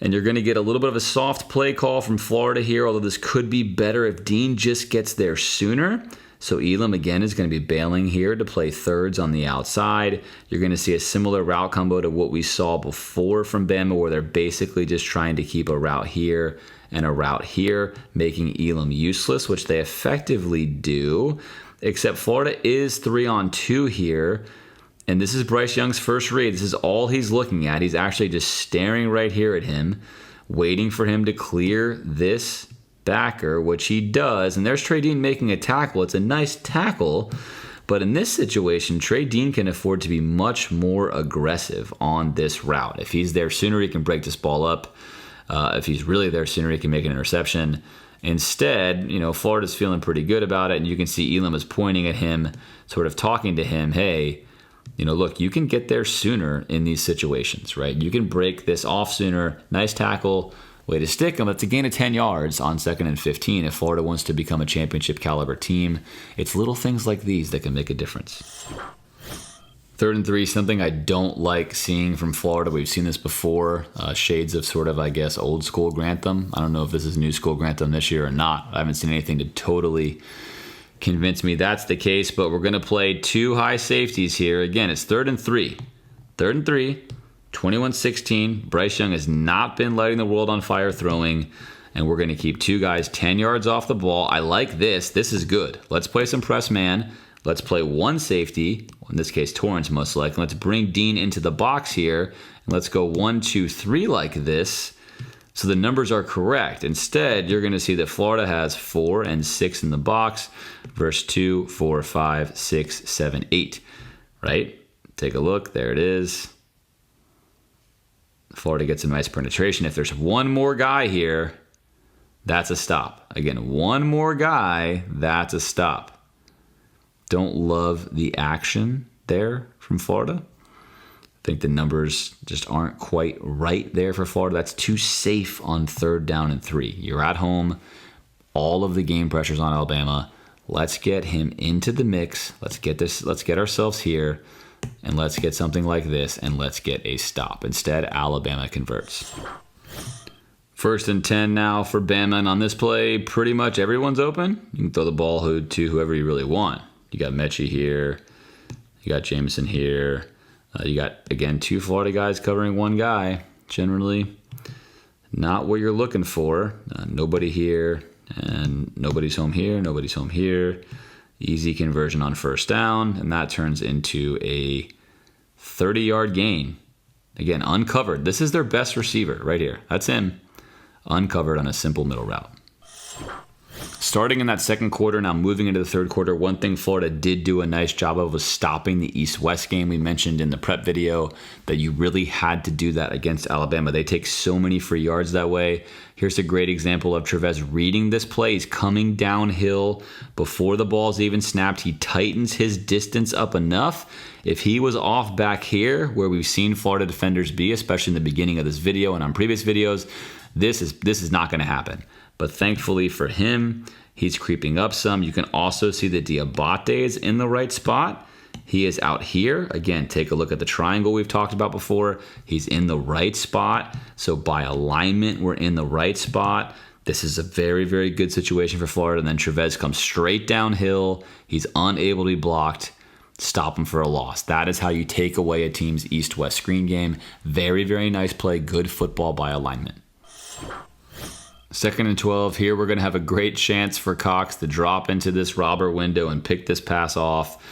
And you're going to get a little bit of a soft play call from Florida here, although this could be better if Dean just gets there sooner. So Elam, again, is going to be bailing here to play 3rds on the outside. You're going to see a similar route combo to what we saw before from Bama, where they're basically just trying to keep a route here and a route here, making Elam useless, which they effectively do, except Florida is 3-on-2 here. And this is Bryce Young's first read. This is all he's looking at. He's actually just staring right here at him, waiting for him to clear this backer, which he does. And there's Trey Dean making a tackle. It's a nice tackle. But in this situation, Trey Dean can afford to be much more aggressive on this route. If he's there sooner, he can break this ball up. If he's really there sooner, he can make an interception. Instead, Florida's feeling pretty good about it. And you can see Elam is pointing at him, sort of talking to him, hey, look, you can get there sooner in these situations, right? You can break this off sooner. Nice tackle, way to stick him. That's a gain of 10 yards on 2nd and 15 if Florida wants to become a championship caliber team. It's little things like these that can make a difference. 3rd and 3, something I don't like seeing from Florida. We've seen this before. Shades of sort of, I guess, old school Grantham. I don't know if this is new school Grantham this year or not. I haven't seen anything to totally convince me that's the case, but we're going to play 2 high safeties here. Again, it's 3rd and 3. 3rd and 3, 21-16. Bryce Young has not been lighting the world on fire throwing, and we're going to keep 2 guys 10 yards off the ball. I like this. This is good. Let's play some press man. Let's play 1 safety, in this case Torrance most likely. Let's bring Dean into the box here, and let's go 1, 2, 3 like this. So the numbers are correct. Instead, you're going to see that Florida has 4 and 6 in the box versus 2, 4, 5, 6, 7, 8, right? Take a look. There it is. Florida gets a nice penetration. If there's one more guy here, that's a stop. Again, one more guy, that's a stop. Don't love the action there from Florida. I think the numbers just aren't quite right there for Florida. That's too safe on 3rd down and 3. You're at home. All of the game pressure's on Alabama. Let's get him into the mix. Let's get ourselves here, and let's get something like this, and let's get a stop. Instead, Alabama converts. 1st and 10 now for Bama, and on this play, pretty much everyone's open. You can throw the ball to whoever you really want. You got Mechie here. You got Jameson here. You got, again, 2 Florida guys covering 1 guy. Generally, not what you're looking for. Nobody here, and nobody's home here. Nobody's home here. Easy conversion on 1st down, and that turns into a 30-yard gain. Again, uncovered. This is their best receiver right here. That's him. Uncovered on a simple middle route. Starting in that second quarter, now moving into the third quarter, one thing Florida did do a nice job of was stopping the East-West game. We mentioned in the prep video that you really had to do that against Alabama. They take so many free yards that way. Here's a great example of Trevez reading this play. He's coming downhill before the ball's even snapped. He tightens his distance up enough. If he was off back here, where we've seen Florida defenders be, especially in the beginning of this video and on previous videos, this is not going to happen. But thankfully for him, he's creeping up some. You can also see that Diabate is in the right spot. He is out here. Again, take a look at the triangle we've talked about before. He's in the right spot. So by alignment, we're in the right spot. This is a very, very good situation for Florida. And then Trevez comes straight downhill. He's unable to be blocked. Stop him for a loss. That is how you take away a team's east-west screen game. Very, very nice play. Good football by alignment. 2nd and 12 here. We're going to have a great chance for Cox to drop into this robber window and pick this pass off.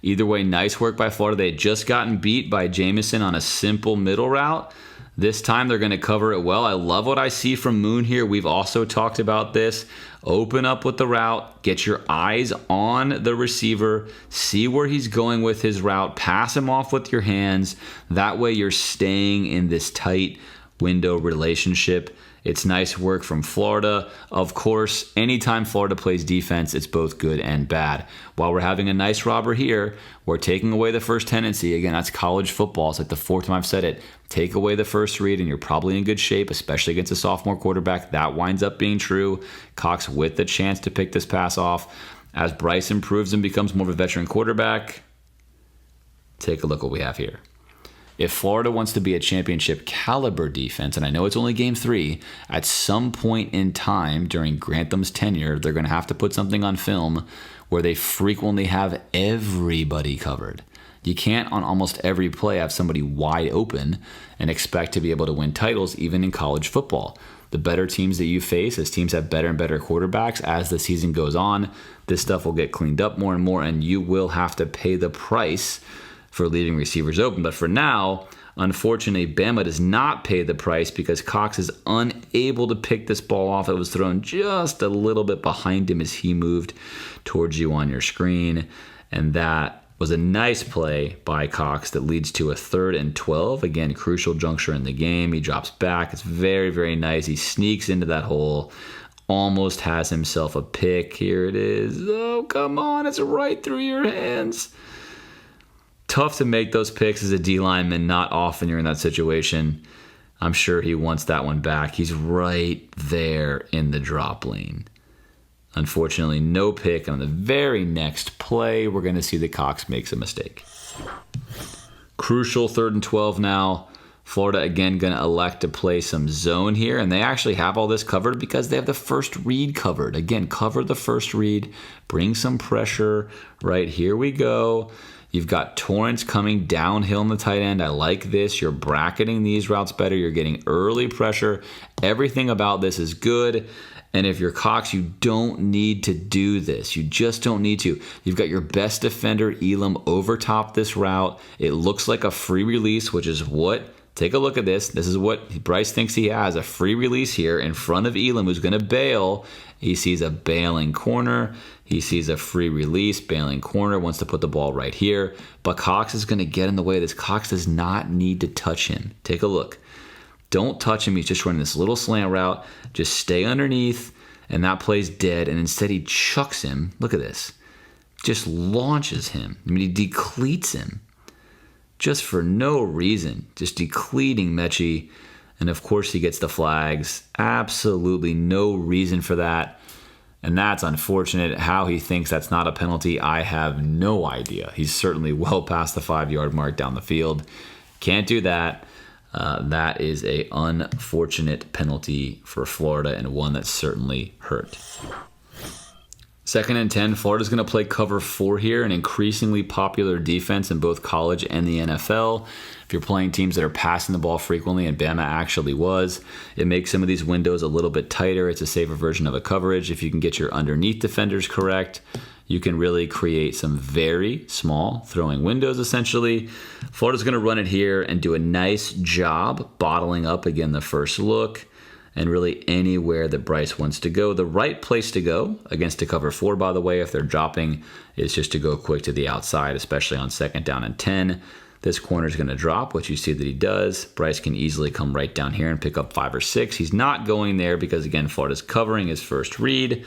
Either way, nice work by Florida. They had just gotten beat by Jamison on a simple middle route. This time they're going to cover it well. I love what I see from Moon here. We've also talked about this. Open up with the route. Get your eyes on the receiver. See where he's going with his route. Pass him off with your hands. That way you're staying in this tight window relationship. It's nice work from Florida. Of course, anytime Florida plays defense, it's both good and bad. While we're having a nice robber here, we're taking away the first tendency. Again, that's college football. It's like the 4th time I've said it. Take away the first read and you're probably in good shape, especially against a sophomore quarterback. That winds up being true. Cox with the chance to pick this pass off. As Bryce improves and becomes more of a veteran quarterback, take a look what we have here. If Florida wants to be a championship caliber defense, and I know it's only game 3, at some point in time during Grantham's tenure, they're going to have to put something on film where they frequently have everybody covered. You can't on almost every play have somebody wide open and expect to be able to win titles even in college football. The better teams that you face, as teams have better and better quarterbacks, as the season goes on, this stuff will get cleaned up more and more, and you will have to pay the price for leaving receivers open. But for now, unfortunately, Bama does not pay the price because Cox is unable to pick this ball off. It was thrown just a little bit behind him as he moved towards you on your screen. And that was a nice play by Cox that leads to a 3rd and 12. Again, crucial juncture in the game. He drops back. It's very, very nice. He sneaks into that hole. Almost has himself a pick. Here it is. Oh, come on. It's right through your hands. Tough to make those picks as a D lineman. Not often you're in that situation. I'm sure he wants that one back. He's right there in the drop lane. Unfortunately, no pick. On the very next play, we're going to see that Cox makes a mistake. Crucial 3rd and 12 now. Florida again going to elect to play some zone here, and they actually have all this covered because they have the first read covered. Again, cover the first read, bring some pressure. Right, here we go. You've got Torrance coming downhill in the tight end. I like this. You're bracketing these routes better. You're getting early pressure. Everything about this is good. And if you're Cox, you don't need to do this. You just don't need to. You've got your best defender, Elam, over top this route. It looks like a free release, which is what? Take a look at this. This is what Bryce thinks he has, a free release here in front of Elam, who's going to bail. He sees a bailing corner. He sees a free release, bailing corner, wants to put the ball right here. But Cox is going to get in the way of this. Cox does not need to touch him. Take a look. Don't touch him. He's just running this little slant route. Just stay underneath, and that play's dead. And instead he chucks him. Look at this. Just launches him. I mean, he decleats him. Just for no reason. Just decleating Mechie. And of course he gets the flags. Absolutely no reason for that. And that's unfortunate. How he thinks that's not a penalty, I have no idea. He's certainly well past the 5-yard mark down the field. Can't do that. That is a unfortunate penalty for Florida and one that certainly hurt. 2nd and 10, Florida's going to play cover 4 here, an increasingly popular defense in both college and the NFL. If you're playing teams that are passing the ball frequently, and Bama actually was, it makes some of these windows a little bit tighter. It's a safer version of a coverage. If you can get your underneath defenders correct, you can really create some very small throwing windows, essentially. Florida's going to run it here and do a nice job bottling up, again, the first look. and really anywhere that Bryce wants to go. The right place to go against a cover 4, by the way, if they're dropping, is just to go quick to the outside, especially on 2nd down and 10. This corner is going to drop, which you see that he does. Bryce can easily come right down here and pick up 5 or 6. He's not going there because, again, Florida's covering his first read,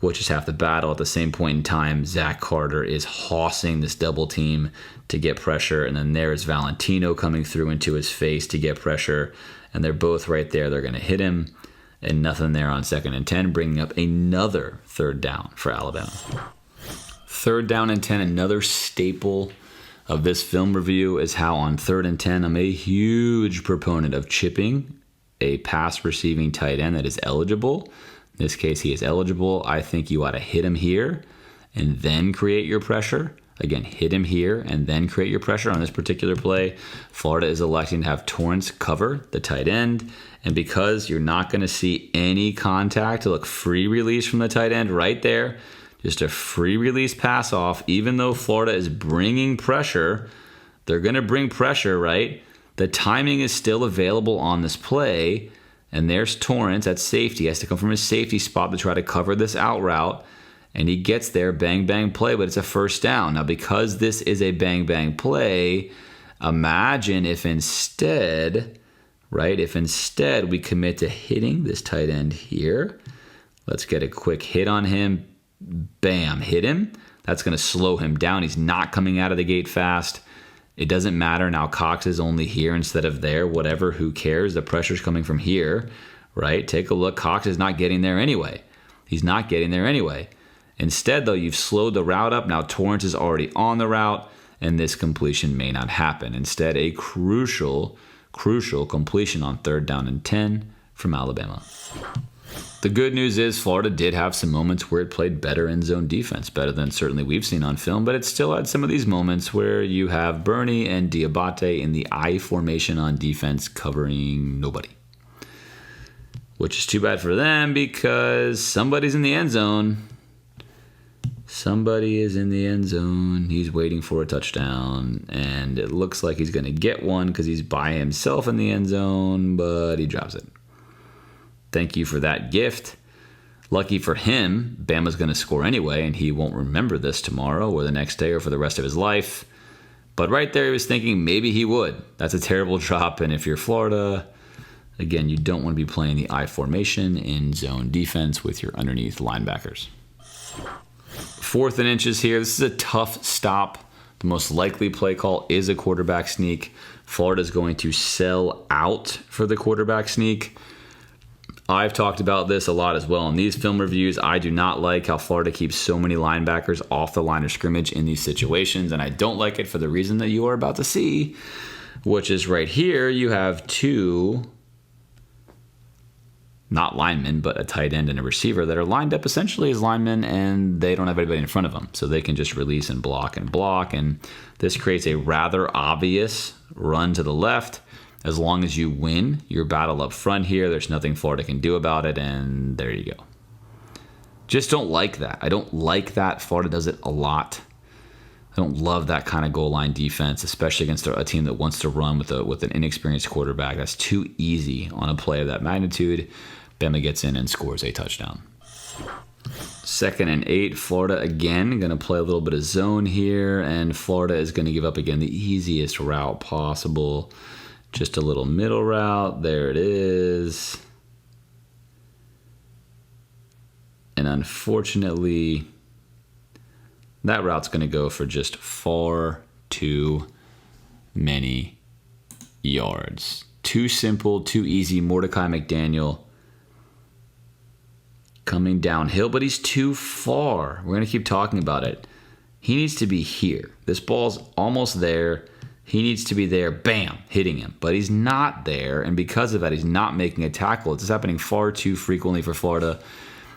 which is half the battle. At the same point in time, Zach Carter is hossing this double team to get pressure, and then there's Valentino coming through into his face to get pressure, and they're both right there. They're going to hit him, and nothing there on 2nd and 10, bringing up another 3rd down for Alabama. 3rd down and 10, another staple of this film review is how on 3rd and 10, I'm a huge proponent of chipping a pass receiving tight end that is eligible. In this case, he is eligible. I think you ought to hit him here and then create your pressure. Again, hit him here and then create your pressure. On this particular play, Florida is electing to have Torrance cover the tight end. And because you're not going to see any contact, look, free release from the tight end right there. Just a free release pass off. Even though Florida is bringing pressure, they're going to bring pressure, right? The timing is still available on this play. And there's Torrance at safety. He has to come from his safety spot to try to cover this out route. And he gets there, bang, bang play, but it's a 1st down. Now, because this is a bang, bang play, imagine if instead, right, we commit to hitting this tight end here. Let's get a quick hit on him. Bam, hit him. That's going to slow him down. He's not coming out of the gate fast. It doesn't matter. Now Cox is only here instead of there. Whatever, who cares? The pressure's coming from here, right? Take a look. Cox is not getting there anyway. He's not getting there anyway. Instead, though, you've slowed the route up. Now Torrance is already on the route, and this completion may not happen. Instead, a crucial completion on 3rd down and 10 from Alabama. The good news is Florida did have some moments where it played better in zone defense, better than certainly we've seen on film, but it still had some of these moments where you have Bernie and Diabate in the I formation on defense covering nobody. Which is too bad for them because somebody's in the end zone. Somebody is in the end zone. He's waiting for a touchdown, and it looks like he's going to get one because he's by himself in the end zone, but he drops it. Thank you for that gift. Lucky for him, Bama's going to score anyway, and he won't remember this tomorrow or the next day or for the rest of his life. But right there, he was thinking maybe he would. That's a terrible drop, and if you're Florida, again, you don't want to be playing the I formation in zone defense with your underneath linebackers. 4th and inches here. This is a tough stop. The most likely play call is a quarterback sneak. Florida's going to sell out for the quarterback sneak. I've talked about this a lot as well in these film reviews. I do not like how Florida keeps so many linebackers off the line of scrimmage in these situations, and I don't like it for the reason that you are about to see, which is right here. You have 2, not linemen, but a tight end and a receiver that are lined up essentially as linemen, and they don't have anybody in front of them, so they can just release and block, and this creates a rather obvious run to the left. As long as you win your battle up front here, there's nothing Florida can do about it, and there you go. Just don't like that. I don't like that. Florida does it a lot. I don't love that kind of goal line defense, especially against a team that wants to run with an inexperienced quarterback. That's too easy on a play of that magnitude. Bama gets in and scores a touchdown. 2nd and 8, Florida again going to play a little bit of zone here, and Florida is going to give up again the easiest route possible. Just a little middle route. There it is. And unfortunately, that route's going to go for just far too many yards. Too simple, too easy. Mordecai McDaniel coming downhill, but he's too far. We're going to keep talking about it. He needs to be here. This ball's almost there. He needs to be there, bam, hitting him. But he's not there, and because of that, he's not making a tackle. It's happening far too frequently for Florida.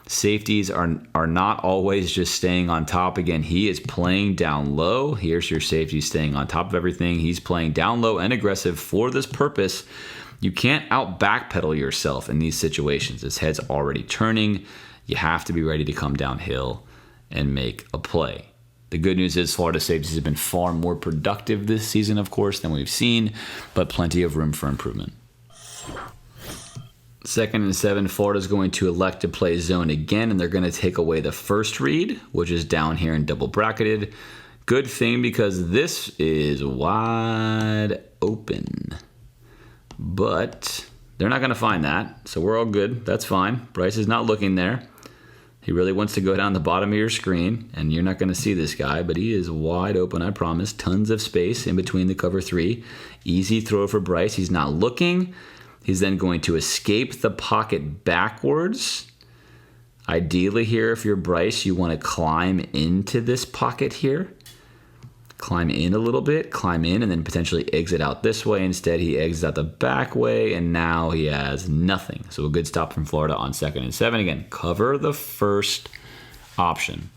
Safeties are not always just staying on top. Again, he is playing down low. Here's your safety staying on top of everything. He's playing down low and aggressive for this purpose. You can't out-backpedal yourself in these situations. His head's already turning. You have to be ready to come downhill and make a play. The good news is Florida safeties have been far more productive this season, of course, than we've seen, but plenty of room for improvement. 2nd and 7, Florida's going to elect to play zone again, and they're going to take away the first read, which is down here and double bracketed. Good thing because this is wide open. But they're not going to find that, so we're all good. That's fine. Bryce is not looking there. He really wants to go down the bottom of your screen, and you're not going to see this guy, but he is wide open, I promise. Tons of space in between the cover 3. Easy throw for Bryce. He's not looking. He's then going to escape the pocket backwards. Ideally here, if you're Bryce, you want to climb into this pocket here. Climb in a little bit, climb in, and then potentially exit out this way. Instead, he exits out the back way, and now he has nothing. So a good stop from Florida on 2nd and 7. Again, cover the first option.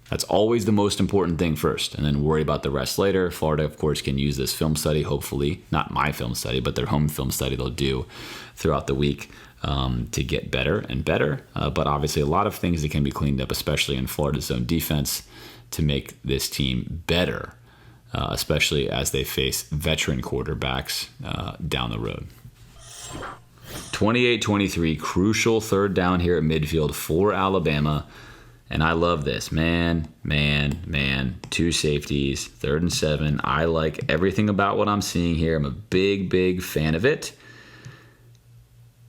That's always the most important thing first, and then worry about the rest later. Florida, of course, can use this film study, hopefully. Not my film study, but their home film study they'll do throughout the week to get better and better. But obviously a lot of things that can be cleaned up, especially in Florida's zone defense, to make this team better, especially as they face veteran quarterbacks down the road. 28-23, crucial 3rd down here at midfield for Alabama. And I love this. Man. 2 safeties, 3rd and 7. I like everything about what I'm seeing here. I'm a big fan of it.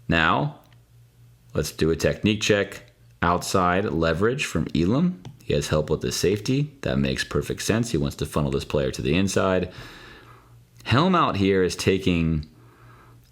Now, let's do a technique check. Outside leverage from Elam. He has help with the safety. That makes perfect sense. He wants to funnel this player to the inside. Helm out here is taking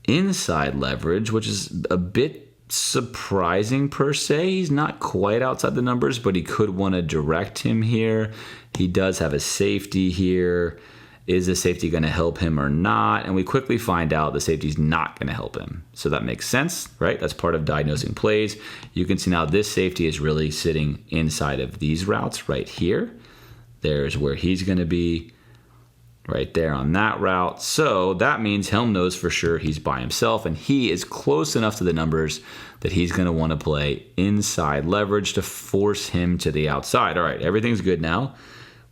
inside leverage, which is a bit surprising per se. He's not quite outside the numbers, but he could want to direct him here. He does have a safety here. Is the safety going to help him or not? And we quickly find out the safety's not going to help him. So that makes sense, right? That's part of diagnosing plays. You can see now this safety is really sitting inside of these routes right here. There's where he's going to be right there on that route. So that means Helm knows for sure he's by himself, and he is close enough to the numbers that he's going to want to play inside leverage to force him to the outside. All right, everything's good now.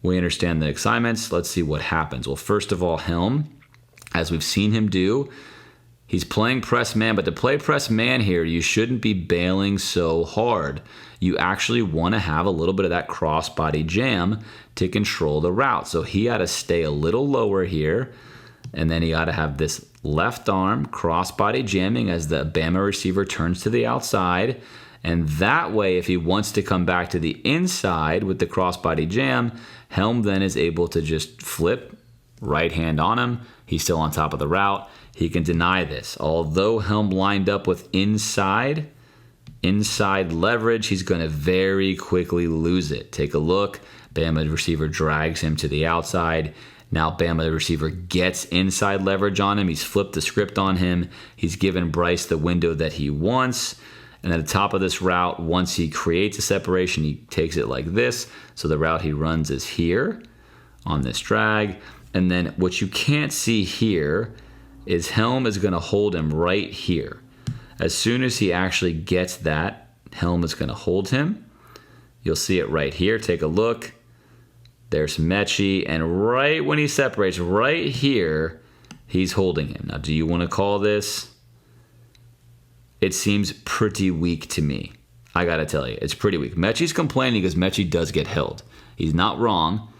We understand the assignments. Let's see what happens. Well, first of all, Helm, as we've seen him do, he's playing press man, but to play press man here, you shouldn't be bailing so hard. You actually want to have a little bit of that cross-body jam to control the route. So he had to stay a little lower here, and then he got to have this left arm cross-body jamming as the Bama receiver turns to the outside. And that way, if he wants to come back to the inside with the cross-body jam, Helm then is able to just flip right hand on him. He's still on top of the route. He can deny this. Although Helm lined up with inside leverage, he's going to very quickly lose it. Take a look. Bama the receiver drags him to the outside. Now Bama the receiver gets inside leverage on him. He's flipped the script on him. He's given Bryce the window that he wants. And at the top of this route, once he creates a separation, he takes it like this. So the route he runs is here on this drag. And then what you can't see here is Helm is going to hold him right here. As soon as he actually gets that, Helm is going to hold him. You'll see it right here. Take a look. There's Mechie. And right when he separates, right here, he's holding him. Now, do you want to call this? It seems pretty weak to me. I got to tell you, it's pretty weak. Mechie's complaining because Mechie does get held. He's not wrong.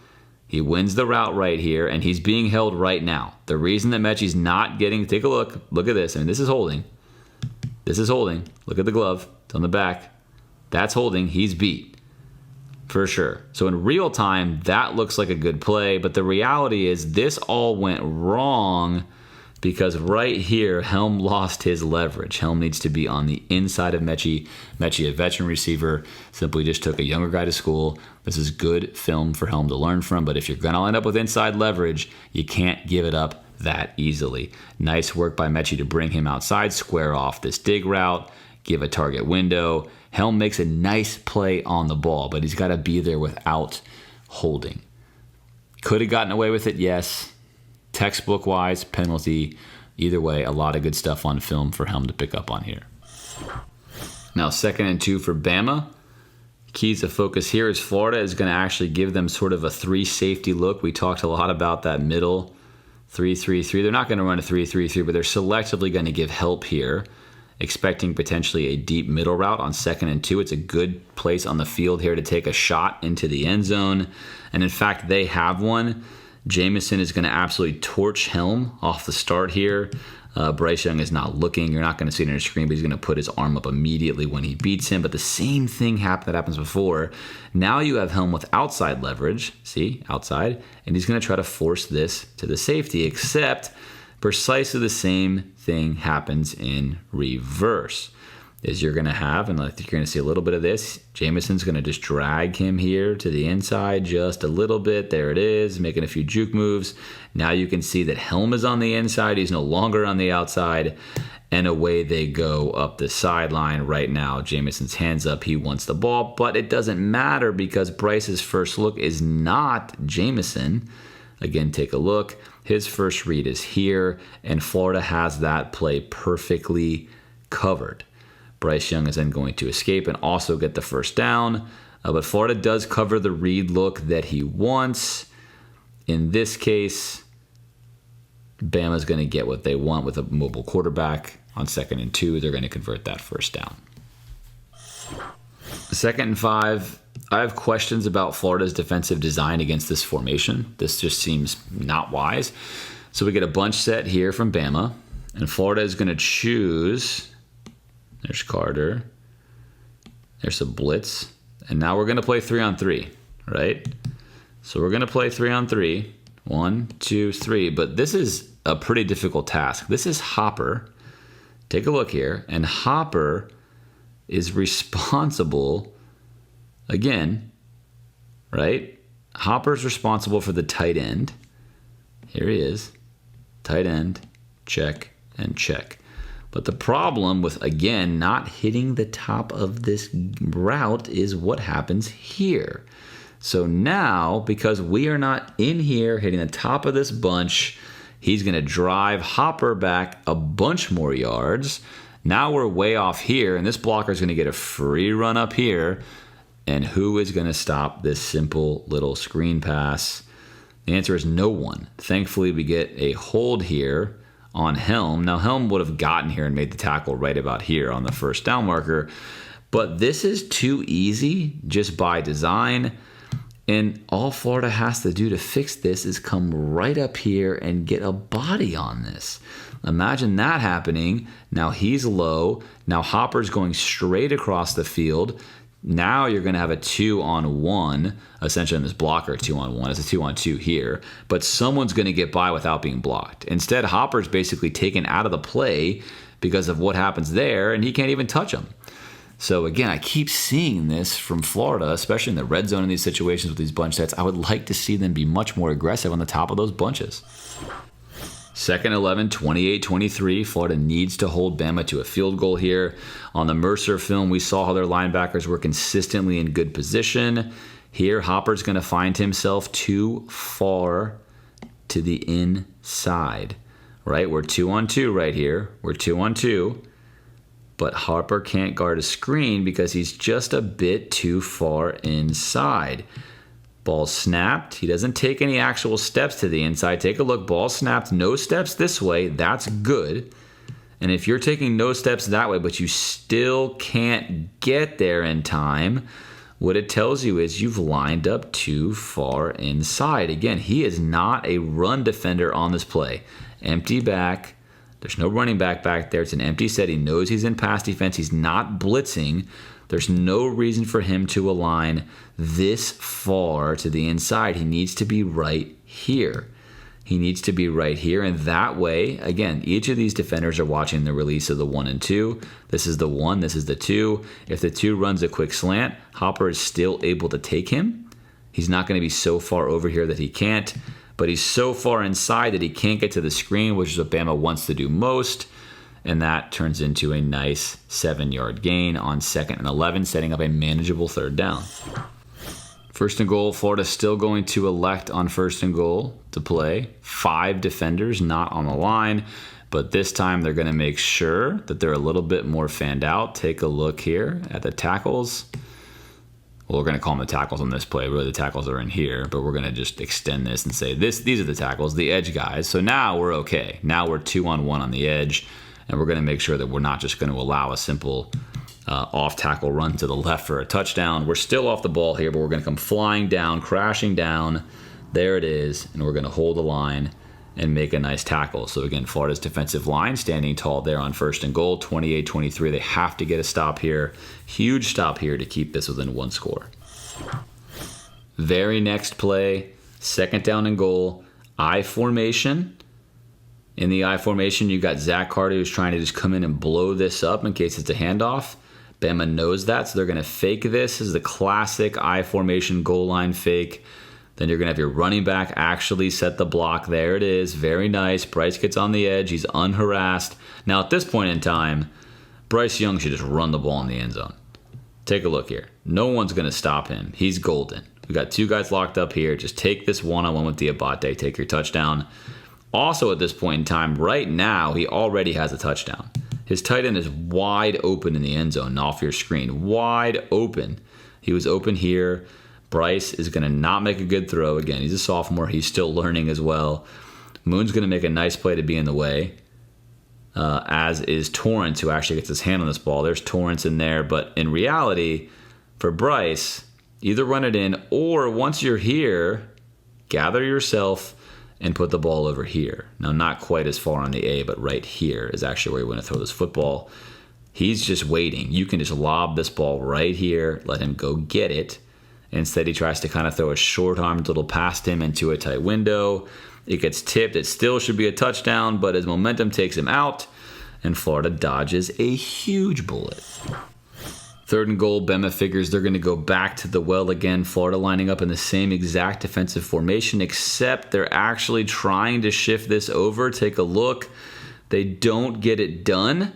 He wins the route right here, and he's being held right now. The reason that Mechie's not getting, take a look. Look at this. I mean, this is holding. This is holding. Look at the glove. It's on the back. That's holding. He's beat. For sure. So in real time, that looks like a good play, but the reality is this all went wrong because right here, Helm lost his leverage. Helm needs to be on the inside of Mechie. Mechie, a veteran receiver, simply just took a younger guy to school. This is good film for Helm to learn from, but if you're going to end up with inside leverage, you can't give it up that easily. Nice work by Mechie to bring him outside, square off this dig route, give a target window. Helm makes a nice play on the ball, but he's got to be there without holding. Could have gotten away with it, yes. Textbook-wise, penalty. Either way, a lot of good stuff on film for Helm to pick up on here. Now, 2nd and 2 for Bama. Keys to focus here is Florida is going to actually give them sort of a 3-safety look. We talked a lot about that middle 3-3-3. They're not going to run a 3-3-3, but they're selectively going to give help here. expecting potentially a deep middle route on 2nd and 2. It's a good place on the field here to take a shot into the end zone. And in fact, they have one. Jameson is going to absolutely torch Helm off the start here. Bryce Young is not looking. You're not going to see it on your screen, but he's going to put his arm up immediately when he beats him. But the same thing that happens before. Now you have Helm with outside leverage. See, outside. And he's going to try to force this to the safety, except precisely the same thing happens in reverse. Is you're going to have, and I think you're going to see a little bit of this, Jameson's going to just drag him here to the inside just a little bit. There it is, making a few juke moves. Now you can see that Helm is on the inside. He's no longer on the outside. And away they go up the sideline right now. Jameson's hands up. He wants the ball, but it doesn't matter because Bryce's first look is not Jameson. Again, take a look. His first read is here, and Florida has that play perfectly covered. Bryce Young is then going to escape and also get the first down. But Florida does cover the read look that he wants. In this case, Bama's going to get what they want with a mobile quarterback. On 2nd and 2, they're going to convert that first down. 2nd and 5, I have questions about Florida's defensive design against this formation. This just seems not wise. So we get a bunch set here from Bama, and Florida is going to choose. There's Carter. There's a blitz. And now we're going to play 3-on-3, right? So we're going to play 3-on-3. 1, 2, 3. But this is a pretty difficult task. This is Hopper. Take a look here. And Hopper is responsible, again, right? Hopper's responsible for the tight end. Here he is. Tight end, check, and check. But the problem with, again, not hitting the top of this route is what happens here. So now, because we are not in here hitting the top of this bunch, he's going to drive Hopper back a bunch more yards. Now we're way off here, and this blocker is going to get a free run up here. And who is going to stop this simple little screen pass? The answer is no one. Thankfully, we get a hold here on Helm. Now, Helm would have gotten here and made the tackle right about here on the first down marker. But this is too easy just by design. And all Florida has to do to fix this is come right up here and get a body on this. Imagine that happening. Now he's low. Now Hopper's going straight across the field. Now you're going to have a 2-on-1, essentially in this blocker, 2-on-1. It's a 2-on-2 here. But someone's going to get by without being blocked. Instead, Hopper's basically taken out of the play because of what happens there, and he can't even touch him. So again, I keep seeing this from Florida, especially in the red zone in these situations with these bunch sets. I would like to see them be much more aggressive on the top of those bunches. 2nd 11, 28-23. Florida needs to hold Bama to a field goal here. On the Mercer film, we saw how their linebackers were consistently in good position. Here, Hopper's going to find himself too far to the inside. Right? We're 2-on-2 right here. We're 2-on-2. But Hopper can't guard a screen because he's just a bit too far inside. Ball snapped. He doesn't take any actual steps to the inside. Take a look. Ball snapped. No steps this way. That's good. And if you're taking no steps that way, but you still can't get there in time, what it tells you is you've lined up too far inside. Again, he is not a run defender on this play. Empty back. There's no running back there. It's an empty set. He knows he's in pass defense. He's not blitzing. There's no reason for him to align this far to the inside. He needs to be right here. He needs to be right here. And that way, again, each of these defenders are watching the release of the 1 and 2. This is the 1. This is the 2. If the 2 runs a quick slant, Hopper is still able to take him. He's not going to be so far over here that he can't. But he's so far inside that he can't get to the screen, which is what Bama wants to do most. And that turns into a nice 7-yard gain on 2nd and 11, setting up a manageable 3rd down. 1st and goal, Florida's still going to elect on 1st and goal to play. 5 defenders not on the line. But this time they're going to make sure that they're a little bit more fanned out. Take a look here at the tackles. Well, we're going to call them the tackles on this play. Really, the tackles are in here, but we're going to just extend this and say these are the tackles, the edge guys. So now we're okay. Now we're 2-on-1 on the edge, and we're going to make sure that we're not just going to allow a simple off-tackle run to the left for a touchdown. We're still off the ball here, but we're going to come flying down, crashing down. There it is, and we're going to hold the line and make a nice tackle. So again, Florida's defensive line standing tall there on 1st and goal, 28-23. They have to get a stop here. Huge stop here to keep this within 1 score. Very next play, 2nd down and goal, I formation. In the I formation, you got Zach Carter who's trying to just come in and blow this up in case it's a handoff. Bama knows that, so they're going to fake this. This is the classic I formation goal line fake. Then you're going to have your running back actually set the block. There it is. Very nice. Bryce gets on the edge. He's unharassed. Now, at this point in time, Bryce Young should just run the ball in the end zone. Take a look here. No one's going to stop him. He's golden. We got 2 guys locked up here. Just take this one-on-one with Diabate. Take your touchdown. Also, at this point in time, right now, he already has a touchdown. His tight end is wide open in the end zone, off your screen. Wide open. He was open here. Bryce is going to not make a good throw. Again, he's a sophomore. He's still learning as well. Moon's going to make a nice play to be in the way, as is Torrance, who actually gets his hand on this ball. There's Torrance in there. But in reality, for Bryce, either run it in or once you're here, gather yourself and put the ball over here. Now, not quite as far on the A, but right here is actually where you want to throw this football. He's just waiting. You can just lob this ball right here, let him go get it. Instead, he tries to kind of throw a short-armed little past him into a tight window. It gets tipped. It still should be a touchdown, but his momentum takes him out, and Florida dodges a huge bullet. 3rd and goal, Bama figures they're going to go back to the well again. Florida lining up in the same exact defensive formation, except they're actually trying to shift this over. Take a look. They don't get it done.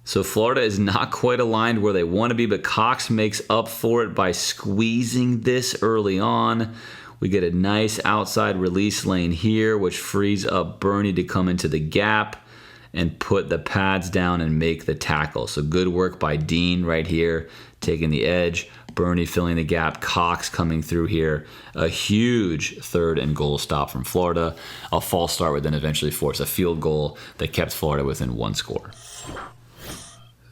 So Florida is not quite aligned where they want to be, but Cox makes up for it by squeezing this early on. We get a nice outside release lane here, which frees up Bernie to come into the gap and put the pads down and make the tackle. So good work by Dean right here, taking the edge. Bernie filling the gap. Cox coming through here. A huge 3rd and goal stop from Florida. A false start would then eventually force a field goal that kept Florida within 1 score.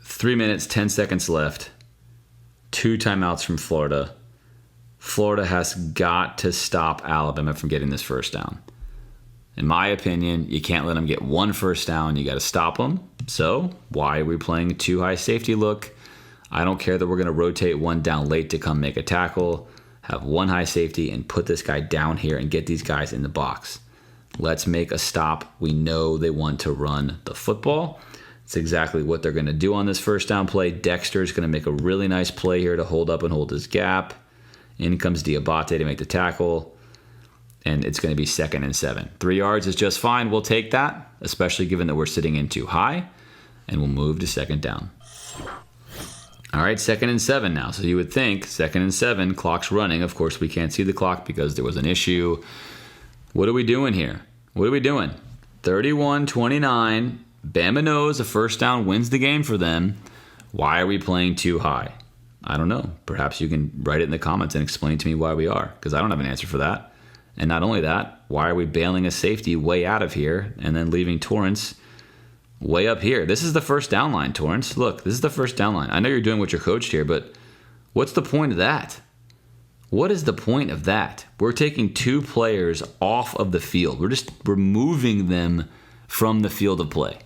3 minutes, 10 seconds left. 2 timeouts from Florida. Florida has got to stop Alabama from getting this 1st down. In my opinion, you can't let them get 1 first down. You got to stop them. So why are we playing a 2 high safety look? I don't care that we're going to rotate 1 down late to come make a tackle. Have 1 high safety and put this guy down here and get these guys in the box. Let's make a stop. We know they want to run the football. It's exactly what they're going to do on this 1st down play. Dexter is going to make a really nice play here to hold up and hold his gap. In comes Diabate to make the tackle. And it's going to be 2nd and 7. 3 yards is just fine. We'll take that, especially given that we're sitting in too high. And we'll move to 2nd down. All right, 2nd and 7 now. So you would think 2nd and 7, clock's running. Of course, we can't see the clock because there was an issue. What are we doing here? What are we doing? 31-29. Bama knows a 1st down wins the game for them. Why are we playing too high? I don't know. Perhaps you can write it in the comments and explain to me why we are, because I don't have an answer for that. And not only that, why are we bailing a safety way out of here and then leaving Torrance way up here? This is the 1st down line, Torrance. Look, this is the 1st down line. I know you're doing what you're coached here, but what's the point of that? What is the point of that? We're taking 2 players off of the field. We're just removing them from the field of play.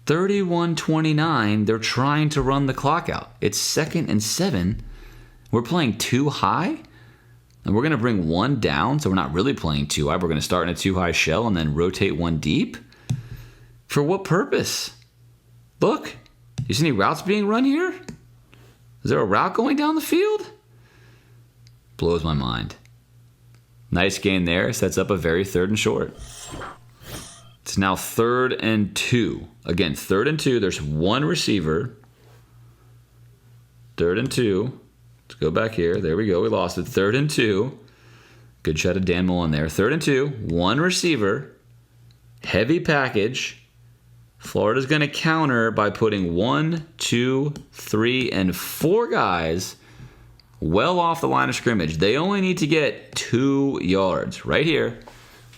31-29, they're trying to run the clock out. It's 2nd and 7. We're playing too high? And we're going to bring 1 down, so we're not really playing too high. We're going to start in a too high shell and then rotate 1 deep? For what purpose? Look, you see any routes being run here? Is there a route going down the field? Blows my mind. Nice gain there. Sets up a very 3rd and short. It's now 3rd and 2. Again, 3rd and 2. There's 1 receiver. 3rd and 2. Let's go back here. There we go. We lost it. 3rd and 2. Good shot of Dan Mullen there. 3rd and 2. 1 receiver. Heavy package. Florida's going to counter by putting 1, 2, 3, and 4 guys well off the line of scrimmage. They only need to get 2 yards right here.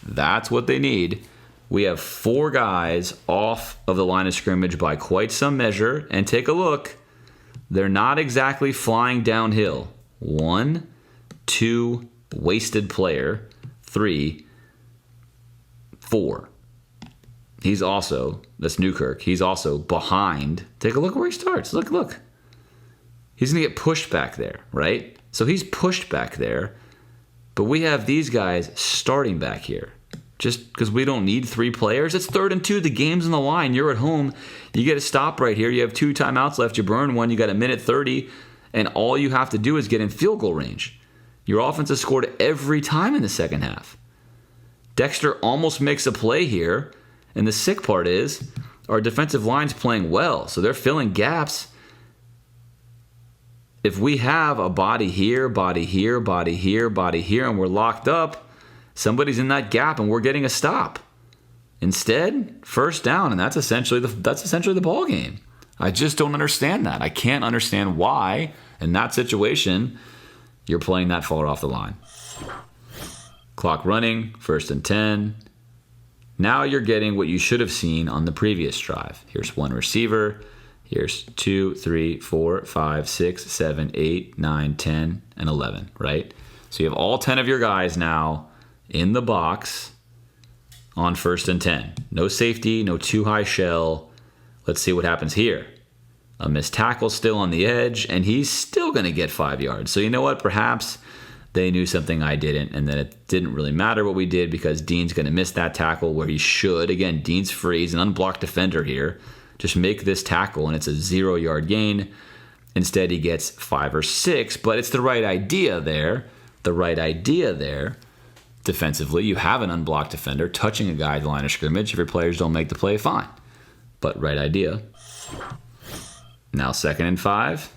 That's what they need. We have 4 guys off of the line of scrimmage by quite some measure. And take a look. They're not exactly flying downhill. 1, 2, wasted player. 3, 4. He's also, that's Newkirk, he's also behind. Take a look where he starts. Look. He's going to get pushed back there, right? So he's pushed back there. But we have these guys starting back here. Just because we don't need 3 players. It's 3rd and 2. The game's on the line. You're at home. You get a stop right here. You have 2 timeouts left. You burn 1. You got a minute 30. And all you have to do is get in field goal range. Your offense has scored every time in the second half. Dexter almost makes a play here. And the sick part is our defensive line's playing well. So they're filling gaps. If we have a body here, body here, body here, body here, and we're locked up, somebody's in that gap and we're getting a stop. Instead, first down, and that's essentially the ball game. I just don't understand that. I can't understand why, in that situation, you're playing that far off the line. Clock running, 1st and 10. Now you're getting what you should have seen on the previous drive. Here's 1 receiver. Here's 2, 3, 4, 5, 6, 7, 8, 9, 10, and 11, right? So you have all 10 of your guys now in the box on 1st and 10. No safety, no too high shell. Let's see what happens here. A missed tackle still on the edge, and he's still going to get 5 yards. So you know what? Perhaps they knew something I didn't, and then it didn't really matter what we did because Dean's going to miss that tackle where he should. Again, Dean's free. He's an unblocked defender here. Just make this tackle, and it's a 0-yard gain. Instead, he gets 5 or 6, but it's the right idea there. Defensively, you have an unblocked defender touching a guy at the line of scrimmage. If your players don't make the play, fine. But right idea. Now 2nd and 5.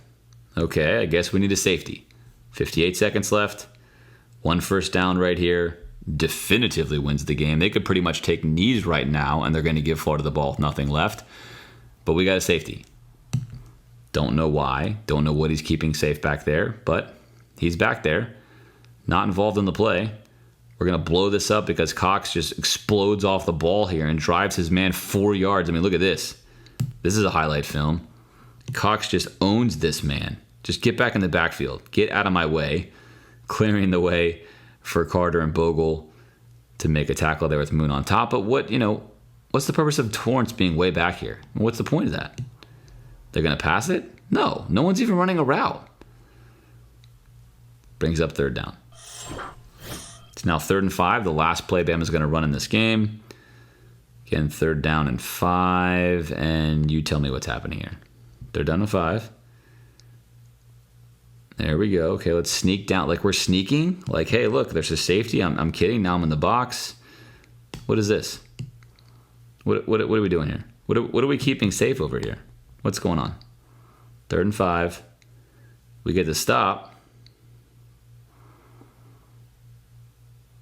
Okay, I guess we need a safety. 58 seconds left. 1 first down right here. Definitively wins the game. They could pretty much take knees right now, and they're going to give Florida the ball with nothing left. But we got a safety. Don't know why. Don't know what he's keeping safe back there, but he's back there. Not involved in the play. We're going to blow this up because Cox just explodes off the ball here and drives his man 4 yards. I mean, look at this. This is a highlight film. Cox just owns this man. Just get back in the backfield. Get out of my way. Clearing the way for Carter and Bogle to make a tackle there with Moon on top. But what's the purpose of Torrance being way back here? What's the point of that? They're going to pass it? No one's even running a route. Brings up 3rd down. It's now 3rd and 5. The last play Bama's going to run in this game. Again, 3rd down and 5. And you tell me what's happening here. They're done with 5. There we go. Okay, let's sneak down. Like we're sneaking. Like, hey, look, there's a safety. I'm kidding. Now I'm in the box. What is this? What are we doing here? What are we keeping safe over here? What's going on? 3rd and 5. We get to stop.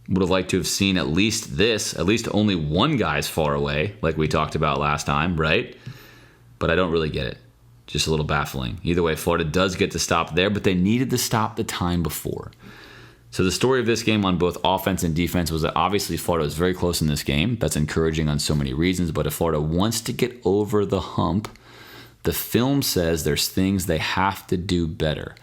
Would have liked to have seen at least only one guy's far away, like we talked about last time, right? But I don't really get it. Just a little baffling. Either way, Florida does get to stop there, but they needed to stop the time before. So the story of this game on both offense and defense was that obviously Florida was very close in this game. That's encouraging on so many reasons, but if Florida wants to get over the hump, the film says there's things they have to do better,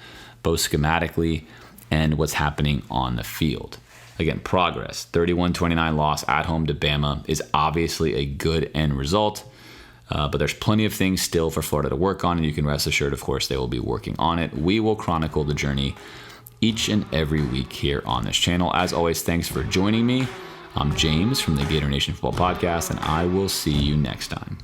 both schematically and what's happening on the field. Again, progress. 31-29 loss at home to Bama is obviously a good end result, but there's plenty of things still for Florida to work on, and you can rest assured, of course, they will be working on it. We will chronicle the journey each and every week here on this channel. As always, thanks for joining me. I'm James from the Gator Nation Football Podcast, and I will see you next time.